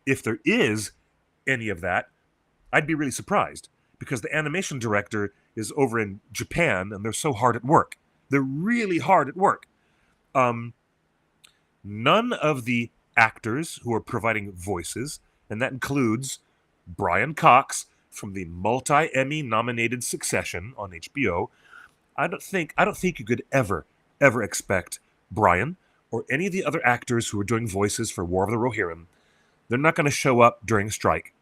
Speaker 1: If there is any of that, I'd be really surprised because the animation director is over in Japan and they're so hard at work. They're really hard at work. None of the actors who are providing voices, and that includes Brian Cox from the multi-Emmy nominated Succession on HBO. I don't think you could ever expect Brian or any of the other actors who are doing voices for War of the Rohirrim. They're not going to show up during a strike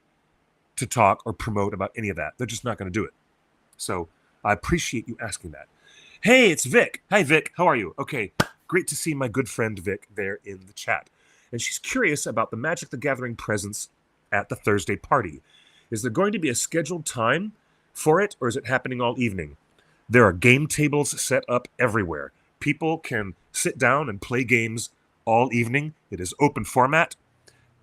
Speaker 1: to talk or promote about any of that. They're just not going to do it. So I appreciate you asking that. Hey, it's Vic. Hi, Vic. How are you? Okay, great to see my good friend Vic there in the chat. And she's curious about the Magic the Gathering presence at the Thursday party. Is there going to be a scheduled time for it, or is it happening all evening? There are game tables set up everywhere. People can sit down and play games all evening. It is open format.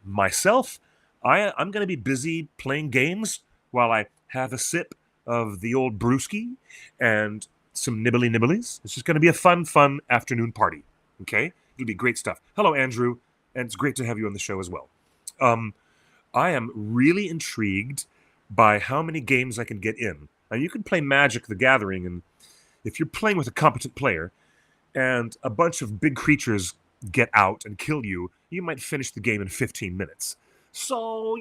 Speaker 1: Myself, I'm going to be busy playing games while I have a sip of the old brewski and some nibbly nibblies. It's just going to be a fun afternoon party. Okay? It'll be great stuff. Hello, Andrew, and it's great to have you on the show as well. I am really intrigued by how many games I can get in. And you can play Magic the Gathering, and if you're playing with a competent player and a bunch of big creatures get out and kill you, you might finish the game in 15 minutes. So,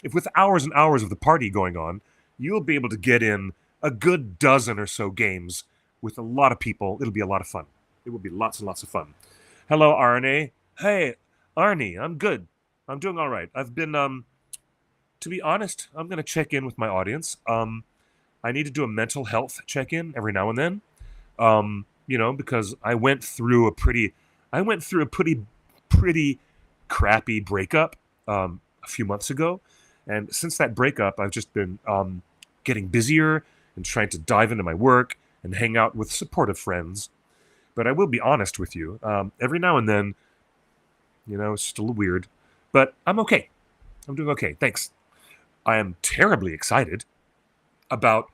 Speaker 1: if with hours and hours of the party going on, you'll be able to get in a good dozen or so games with a lot of people. It'll be a lot of fun. It will be lots and lots of fun. Hello, Arne. Hey, Arnie, I'm good. I'm doing all right. I've been, to be honest, I'm going to check in with my audience. I need to do a mental health check-in every now and then, because I went through a pretty crappy breakup a few months ago. And since that breakup, I've just been getting busier and trying to dive into my work and hang out with supportive friends. But I will be honest with you. Every now and then, it's just a little weird. But I'm okay. I'm doing okay. Thanks. I am terribly excited about,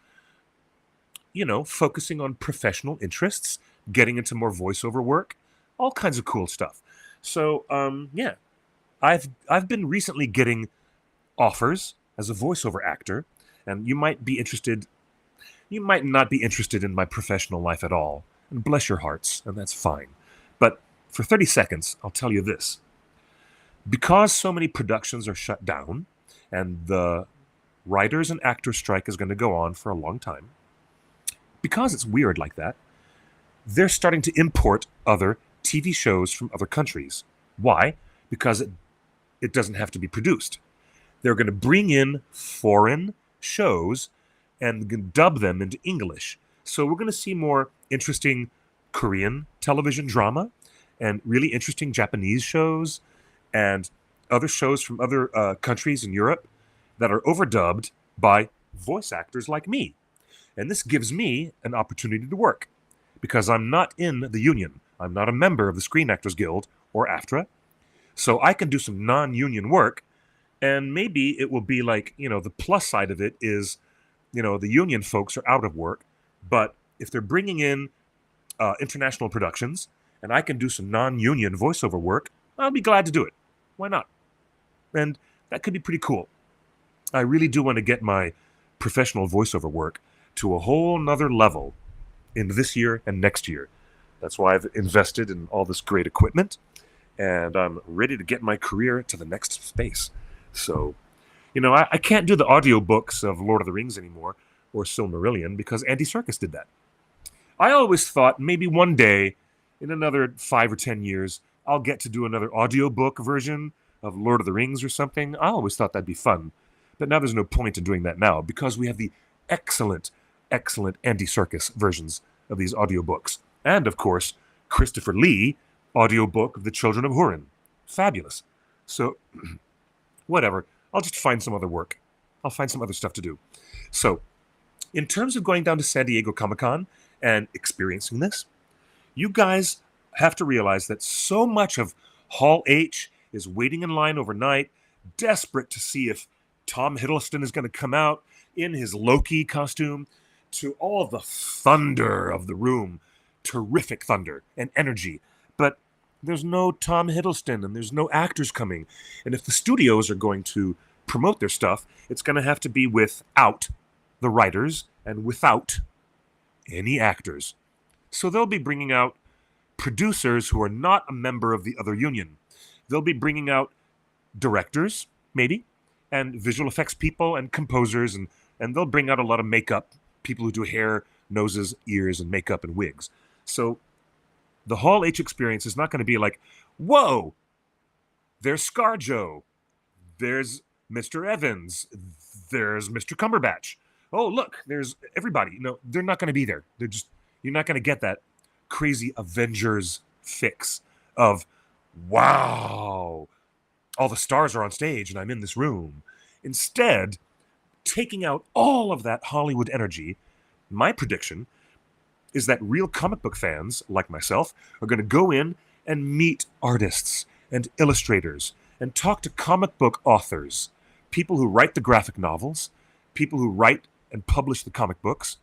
Speaker 1: focusing on professional interests, getting into more voiceover work, all kinds of cool stuff. So, I've been recently getting offers as a voiceover actor, and you might be interested. You might not be interested in my professional life at all, and bless your hearts, and that's fine. But for 30 seconds, I'll tell you this. Because so many productions are shut down, and the writers and actors strike is going to go on for a long time, because it's weird like that, they're starting to import other TV shows from other countries. Why? Because it doesn't have to be produced. They're going to bring in foreign shows and dub them into English. So we're going to see more interesting Korean television drama and really interesting Japanese shows and other shows from other countries in Europe that are overdubbed by voice actors like me. And this gives me an opportunity to work because I'm not in the union. I'm not a member of the Screen Actors Guild or AFTRA. So I can do some non-union work, and maybe it will be like, the plus side of it is, the union folks are out of work. But if they're bringing in international productions and I can do some non-union voiceover work, I'll be glad to do it. Why not? And that could be pretty cool. I really do want to get my professional voiceover work to a whole nother level in this year and next year. That's why I've invested in all this great equipment, and I'm ready to get my career to the next space. So, I can't do the audiobooks of Lord of the Rings anymore or Silmarillion because Andy Serkis did that. I always thought maybe one day, in another 5 or 10 years, I'll get to do another audiobook version of Lord of the Rings or something. I always thought that'd be fun. But now there's no point in doing that now because we have the excellent Andy Serkis versions of these audiobooks. And, of course, Christopher Lee audiobook of The Children of Hurin. Fabulous. So, whatever. I'll just find some other work. I'll find some other stuff to do. So, in terms of going down to San Diego Comic-Con and experiencing this, you guys have to realize that so much of Hall H is waiting in line overnight, desperate to see if Tom Hiddleston is going to come out in his Loki costume, to all the thunder of the room, terrific thunder and energy. But there's no Tom Hiddleston and there's no actors coming. And if the studios are going to promote their stuff, it's going to have to be without the writers and without any actors. So they'll be bringing out producers who are not a member of the other union. They'll be bringing out directors, maybe, and visual effects people and composers, and they'll bring out a lot of makeup, people who do hair, noses, ears, and makeup and wigs. So the Hall H experience is not going to be like, whoa, there's ScarJo, there's Mr. Evans, there's Mr. Cumberbatch. Oh, look, there's everybody. No, they're not going to be there. You're not going to get that crazy Avengers fix of, wow, all the stars are on stage and I'm in this room. Instead, taking out all of that Hollywood energy, my prediction is that real comic book fans, like myself, are going to go in and meet artists and illustrators and talk to comic book authors, people who write the graphic novels, people who write and publish the comic books.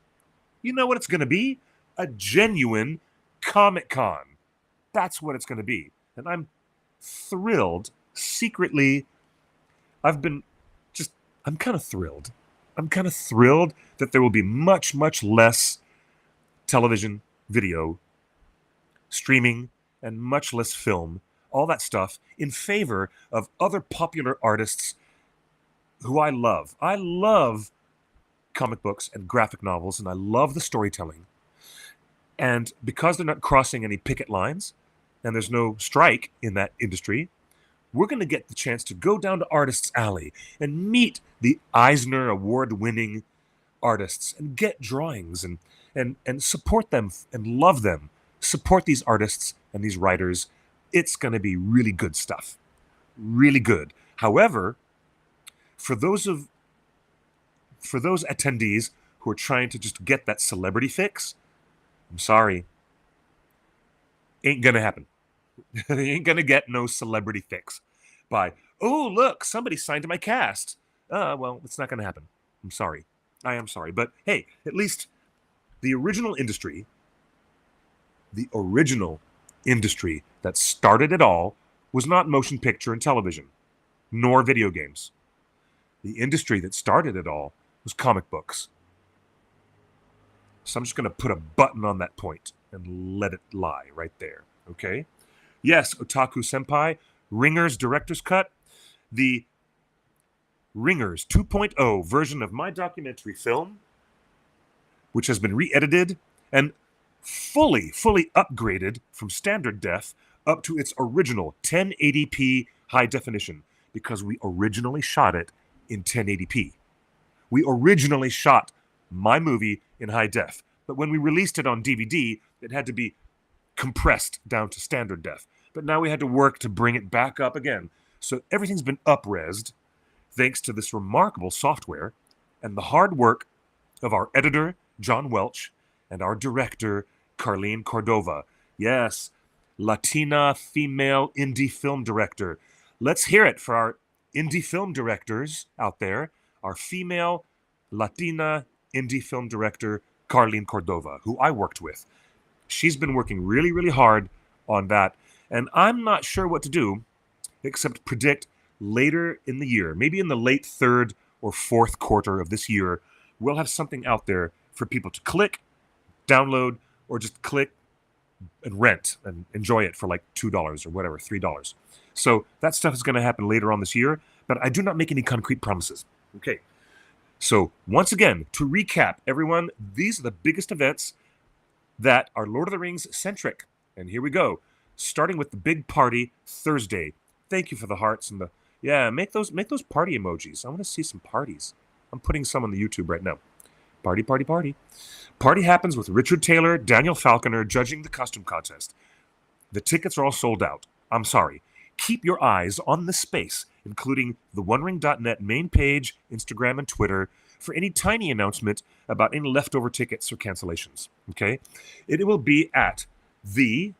Speaker 1: You know what it's going to be? A genuine Comic-Con. That's what it's going to be. And I'm thrilled, secretly. I'm kind of thrilled. I'm kind of thrilled that there will be much, much less television, video, streaming, and much less film, all that stuff, in favor of other popular artists who I love. I love comic books and graphic novels, and I love the storytelling. And because they're not crossing any picket lines, and there's no strike in that industry, we're going to get the chance to go down to Artists Alley and meet the Eisner Award-winning artists and get drawings and support them and love them. Support these artists and these writers. It's going to be really good stuff. Really good. However, for those attendees who are trying to just get that celebrity fix, I'm sorry. Ain't going to happen. They ain't going to get no celebrity fix by, oh, look, somebody signed to my cast. Well, it's not going to happen. I'm sorry. I am sorry. But hey, at least the original industry that started it all was not motion picture and television, nor video games. The industry that started it all was comic books. So I'm just going to put a button on that point and let it lie right there, okay? Yes, Otaku Senpai, Ringer's Director's Cut, the Ringer's 2.0 version of my documentary film, which has been re-edited and fully upgraded from standard def up to its original 1080p high definition, because we originally shot it in 1080p. We originally shot my movie in high def, but when we released it on DVD, it had to be compressed down to standard def. But now we had to work to bring it back up again. So everything's been up-resed thanks to this remarkable software and the hard work of our editor, John Welch, and our director, Carlene Cordova. Yes, Latina female indie film director. Let's hear it for our indie film directors out there, our female Latina indie film director, Carlene Cordova, who I worked with. She's been working really, really hard on that, and I'm not sure what to do except predict later in the year, maybe in the late third or fourth quarter of this year, we'll have something out there for people to click, download, or just click and rent and enjoy it for like $2 or whatever, $3. So that stuff is going to happen later on this year, but I do not make any concrete promises. Okay. So once again, to recap, everyone, these are the biggest events that are Lord of the Rings centric. And here we go. Starting with the big party Thursday. Thank you for the hearts and make those party emojis. I want to see some parties. I'm putting some on the YouTube right now. Party, party, party. Party happens with Richard Taylor, Daniel Falconer judging the costume contest. The tickets are all sold out. I'm sorry. Keep your eyes on this space, including the OneRing.net main page, Instagram, and Twitter, for any tiny announcement about any leftover tickets or cancellations. Okay? It will be at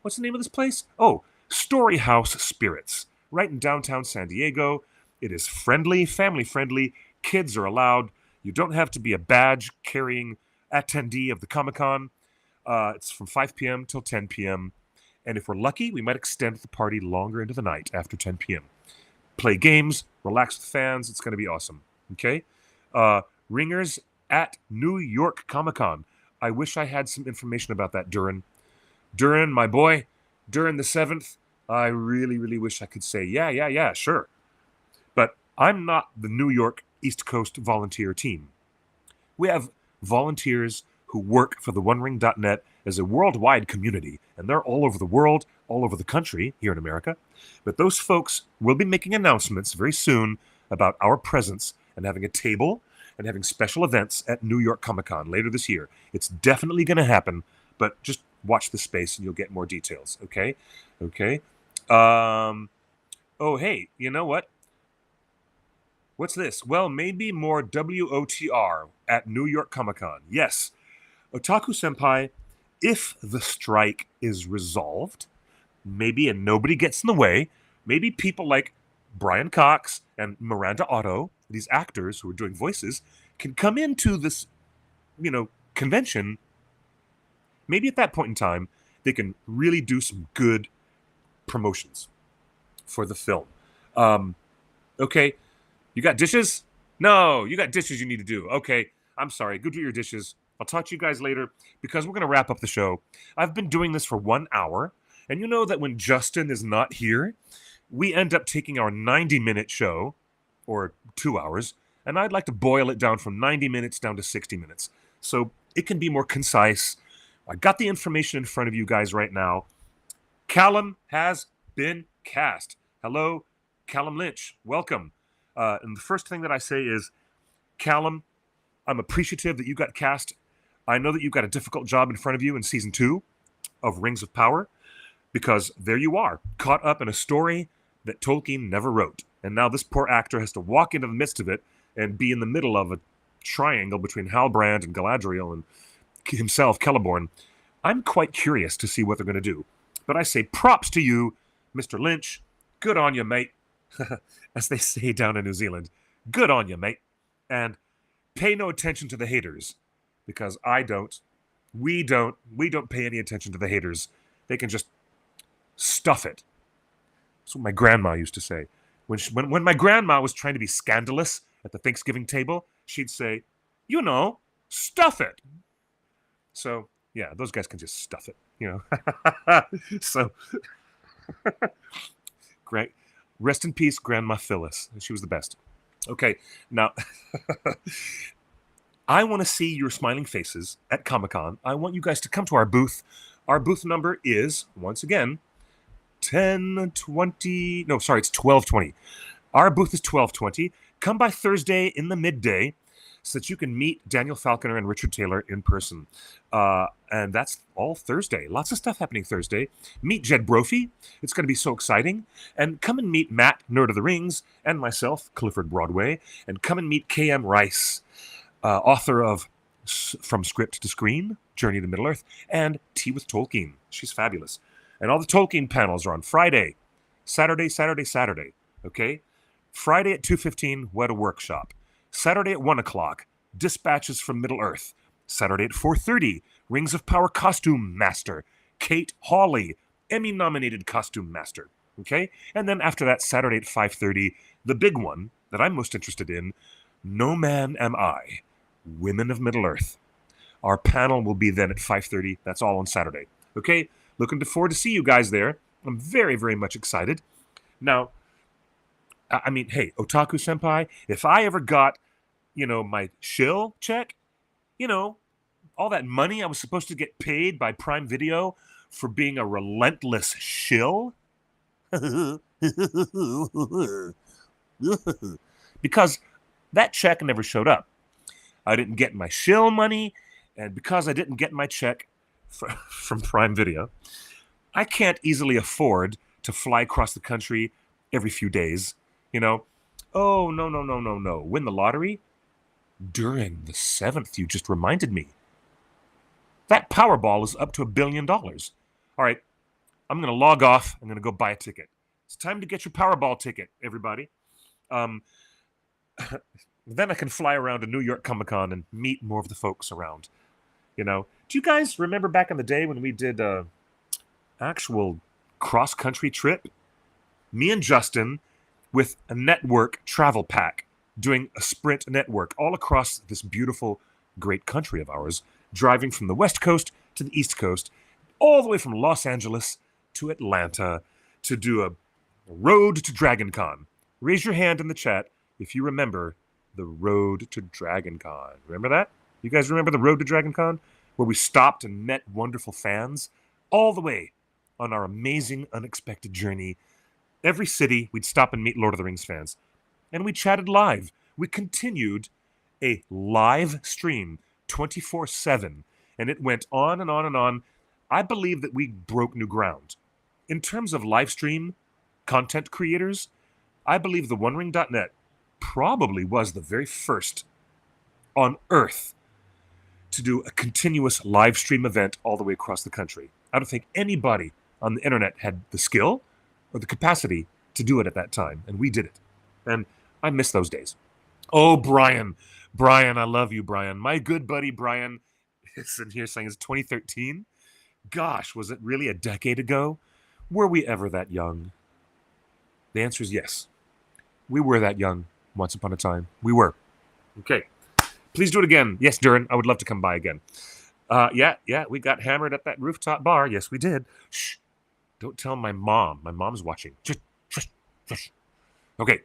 Speaker 1: what's the name of this place? Oh, Story House Spirits, right in downtown San Diego. It is friendly, family friendly. Kids are allowed. You don't have to be a badge-carrying attendee of the Comic-Con. It's from 5 p.m. till 10 p.m. And if we're lucky, we might extend the party longer into the night after 10 p.m. play games, relax with fans. It's going to be awesome. Okay? Ringers at New York Comic-Con. I wish I had some information about that, Duran. Duran, my boy, Duran the 7th, I really, really wish I could say, yeah, sure. But I'm not the New York East Coast volunteer team. We have volunteers who work for the OneRing.net as a worldwide community, and they're all over the world, all over the country, here in America. But those folks will be making announcements very soon about our presence and having a table and having special events at New York Comic-Con later this year. It's definitely going to happen, but just watch the space and you'll get more details, okay? Okay. Oh, hey, you know what? What's this? Well, maybe more WOTR at New York Comic-Con. Yes. Otaku Senpai, if the strike is resolved, maybe, and nobody gets in the way, maybe people like Brian Cox and Miranda Otto, these actors who are doing voices, can come into this, convention. Maybe at that point in time, they can really do some good promotions for the film. Okay, you got dishes? No, you got dishes you need to do. Okay, I'm sorry. Go do your dishes. I'll talk to you guys later because we're going to wrap up the show. I've been doing this for 1 hour, and you know that when Justin is not here, we end up taking our 90-minute show, or 2 hours, and I'd like to boil it down from 90 minutes down to 60 minutes. So it can be more concise. I got the information in front of you guys right now. Callum has been cast. Hello, Callum Lynch. Welcome. And the first thing that I say is, Callum, I'm appreciative that you got cast. I know that you've got a difficult job in front of you in season 2 of Rings of Power, because there you are, caught up in a story that Tolkien never wrote. And now this poor actor has to walk into the midst of it and be in the middle of a triangle between Halbrand and Galadriel and himself, Celeborn. I'm quite curious to see what they're going to do. But I say props to you, Mr. Lynch. Good on you, mate. As they say down in New Zealand. Good on you, mate. And pay no attention to the haters, because I don't. We don't pay any attention to the haters. They can just stuff it. That's what my grandma used to say. When my grandma was trying to be scandalous at the Thanksgiving table, she'd say, stuff it. So, yeah, those guys can just stuff it, So, great. Rest in peace, Grandma Phyllis. She was the best. Okay, now, I want to see your smiling faces at Comic-Con. I want you guys to come to our booth. Our booth number is, once again, 1020. No, sorry, it's 1220. Our booth is 1220. Come by Thursday in the midday so that you can meet Daniel Falconer and Richard Taylor in person. And that's all Thursday. Lots of stuff happening Thursday. Meet Jed Brophy. It's going to be so exciting. And come and meet Matt, Nerd of the Rings, and myself, Clifford Broadway. And come and meet K.M. Rice, author of From Script to Screen, Journey to Middle-earth, and Tea with Tolkien. She's fabulous. And all the Tolkien panels are on Friday, Saturday. Okay? Friday at 2:15, Weta Workshop. Saturday at 1 o'clock, Dispatches from Middle-earth. Saturday at 4:30, Rings of Power Costume Master, Kate Hawley, Emmy-nominated Costume Master. Okay? And then after that, Saturday at 5:30, the big one that I'm most interested in, No Man Am I, Women of Middle-earth. Our panel will be then at 5:30. That's all on Saturday. Okay? Looking forward to see you guys there. I'm very, very much excited. Now, I mean, hey, Otaku Senpai, if I ever got, my shill check, all that money I was supposed to get paid by Prime Video for being a relentless shill, because that check never showed up. I didn't get my shill money, and because I didn't get my check from Prime Video, I can't easily afford to fly across the country every few days. Oh, no. Win the lottery? During the 7th, you just reminded me. That Powerball is up to $1 billion. All right, I'm going to log off. I'm going to go buy a ticket. It's time to get your Powerball ticket, everybody. Then I can fly around to New York Comic-Con and meet more of the folks around. Do you guys remember back in the day when we did actual cross-country trip? Me and Justin with a network travel pack, doing a sprint network all across this beautiful, great country of ours, driving from the West Coast to the East Coast, all the way from Los Angeles to Atlanta to do a road to Dragon Con. Raise your hand in the chat if you remember the road to Dragon Con. Remember that? You guys remember the road to Dragon Con? Where we stopped and met wonderful fans all the way on our amazing, unexpected journey. Every city, we'd stop and meet Lord of the Rings fans. And we chatted live. We continued a live stream 24/7. And it went on and on and on. I believe that we broke new ground. In terms of live stream content creators, I believe the OneRing.net probably was the very first on Earth to do a continuous live stream event all the way across the country. I don't think anybody on the internet had the skill or the capacity to do it at that time, and we did it. And I miss those days. Oh, Brian, I love you, Brian. My good buddy Brian is in here saying it's 2013. Gosh, was it really a decade ago? Were we ever that young? The answer is yes. We were that young once upon a time. We were. Okay. Please do it again. Yes, Duran, I would love to come by again. Yeah, we got hammered at that rooftop bar. Yes, we did. Shh. Don't tell my mom. My mom's watching. Shush. Okay.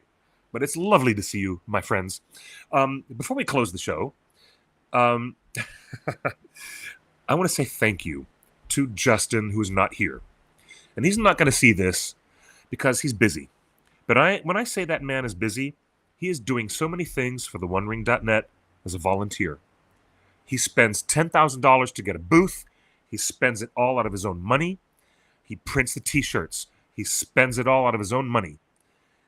Speaker 1: But it's lovely to see you, my friends. Before we close the show, I want to say thank you to Justin, who's not here. And he's not going to see this because he's busy. But when I say that man is busy, he is doing so many things for the OneRing.net as a volunteer. He spends $10,000 to get a booth. He spends it all out of his own money. He prints the t-shirts. He spends it all out of his own money.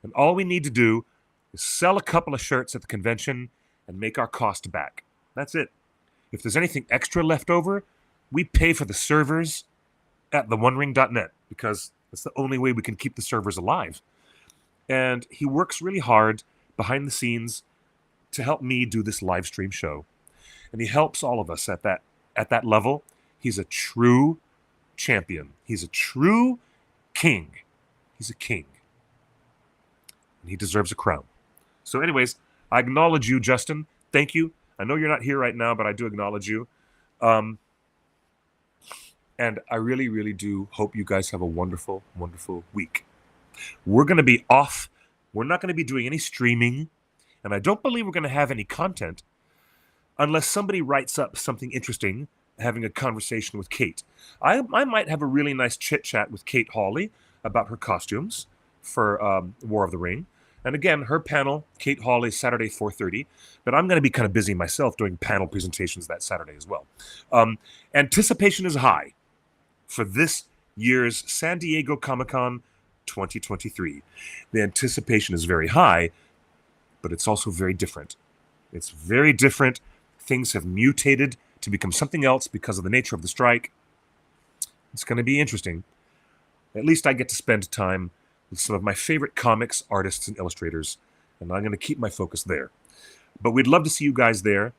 Speaker 1: And all we need to do is sell a couple of shirts at the convention and make our cost back. That's it. If there's anything extra left over, we pay for the servers at the OneRing.net because that's the only way we can keep the servers alive. And he works really hard behind the scenes to help me do this live stream show. And he helps all of us at that level. He's a true champion. He's a true king. He's a king. And he deserves a crown. So anyways, I acknowledge you, Justin. Thank you. I know you're not here right now, but I do acknowledge you. And I really, really do hope you guys have a wonderful, wonderful week. We're going to be off. We're not going to be doing any streaming. And I don't believe we're going to have any content unless somebody writes up something interesting, having a conversation with Kate. I might have a really nice chit-chat with Kate Hawley about her costumes for War of the Ring. And again, her panel, Kate Hawley, Saturday, 4:30. But I'm going to be kind of busy myself doing panel presentations that Saturday as well. Anticipation is high for this year's San Diego Comic-Con 2023. The anticipation is very high, but it's also very different. It's very different. Things have mutated to become something else because of the nature of the strike. It's going to be interesting. At least I get to spend time with some of my favorite comics, artists, and illustrators, and I'm going to keep my focus there. But we'd love to see you guys there.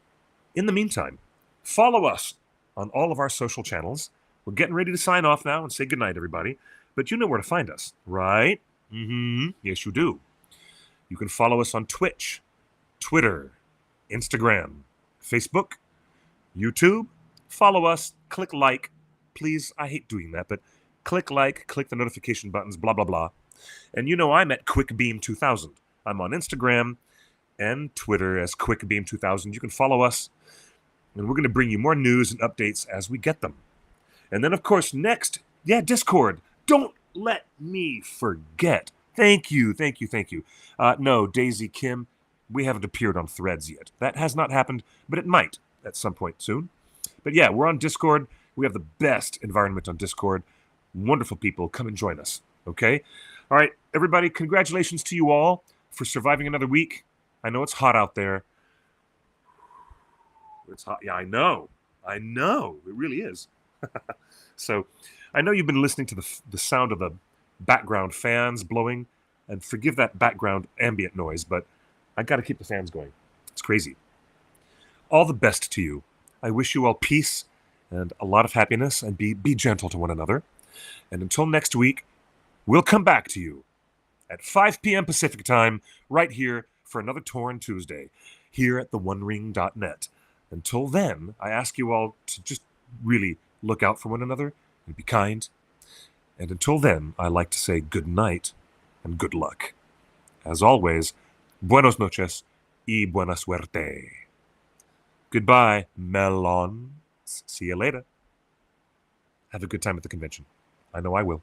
Speaker 1: In the meantime, follow us on all of our social channels. We're getting ready to sign off now and say goodnight, everybody. But you know where to find us, right? Yes, you do. You can follow us on Twitch, Twitter, Instagram, Facebook, YouTube. Follow us, click like. Please, I hate doing that, but click like, click the notification buttons, blah, blah, blah. And you know I'm at QuickBeam2000. I'm on Instagram and Twitter as QuickBeam2000. You can follow us, and we're going to bring you more news and updates as we get them. And then, of course, next, Discord. Don't let me forget. Thank you. No, Daisy Kim, we haven't appeared on Threads yet. That has not happened, but it might at some point soon. But yeah, we're on Discord. We have the best environment on Discord. Wonderful people. Come and join us. Okay? All right, everybody, congratulations to you all for surviving another week. I know it's hot out there. It's hot. Yeah, I know. It really is. So I know you've been listening to the sound of the background fans blowing, and forgive that background ambient noise, but I got to keep the fans going. It's crazy. All the best to you. I wish you all peace and a lot of happiness, and be gentle to one another. And until next week, we'll come back to you at 5 p.m. Pacific time, right here for another Torn Tuesday, here at theonering.net. Until then, I ask you all to just really look out for one another and be kind. And until then, I like to say good night and good luck. As always, buenos noches y buena suerte. Goodbye, melons. See you later. Have a good time at the convention. I know I will.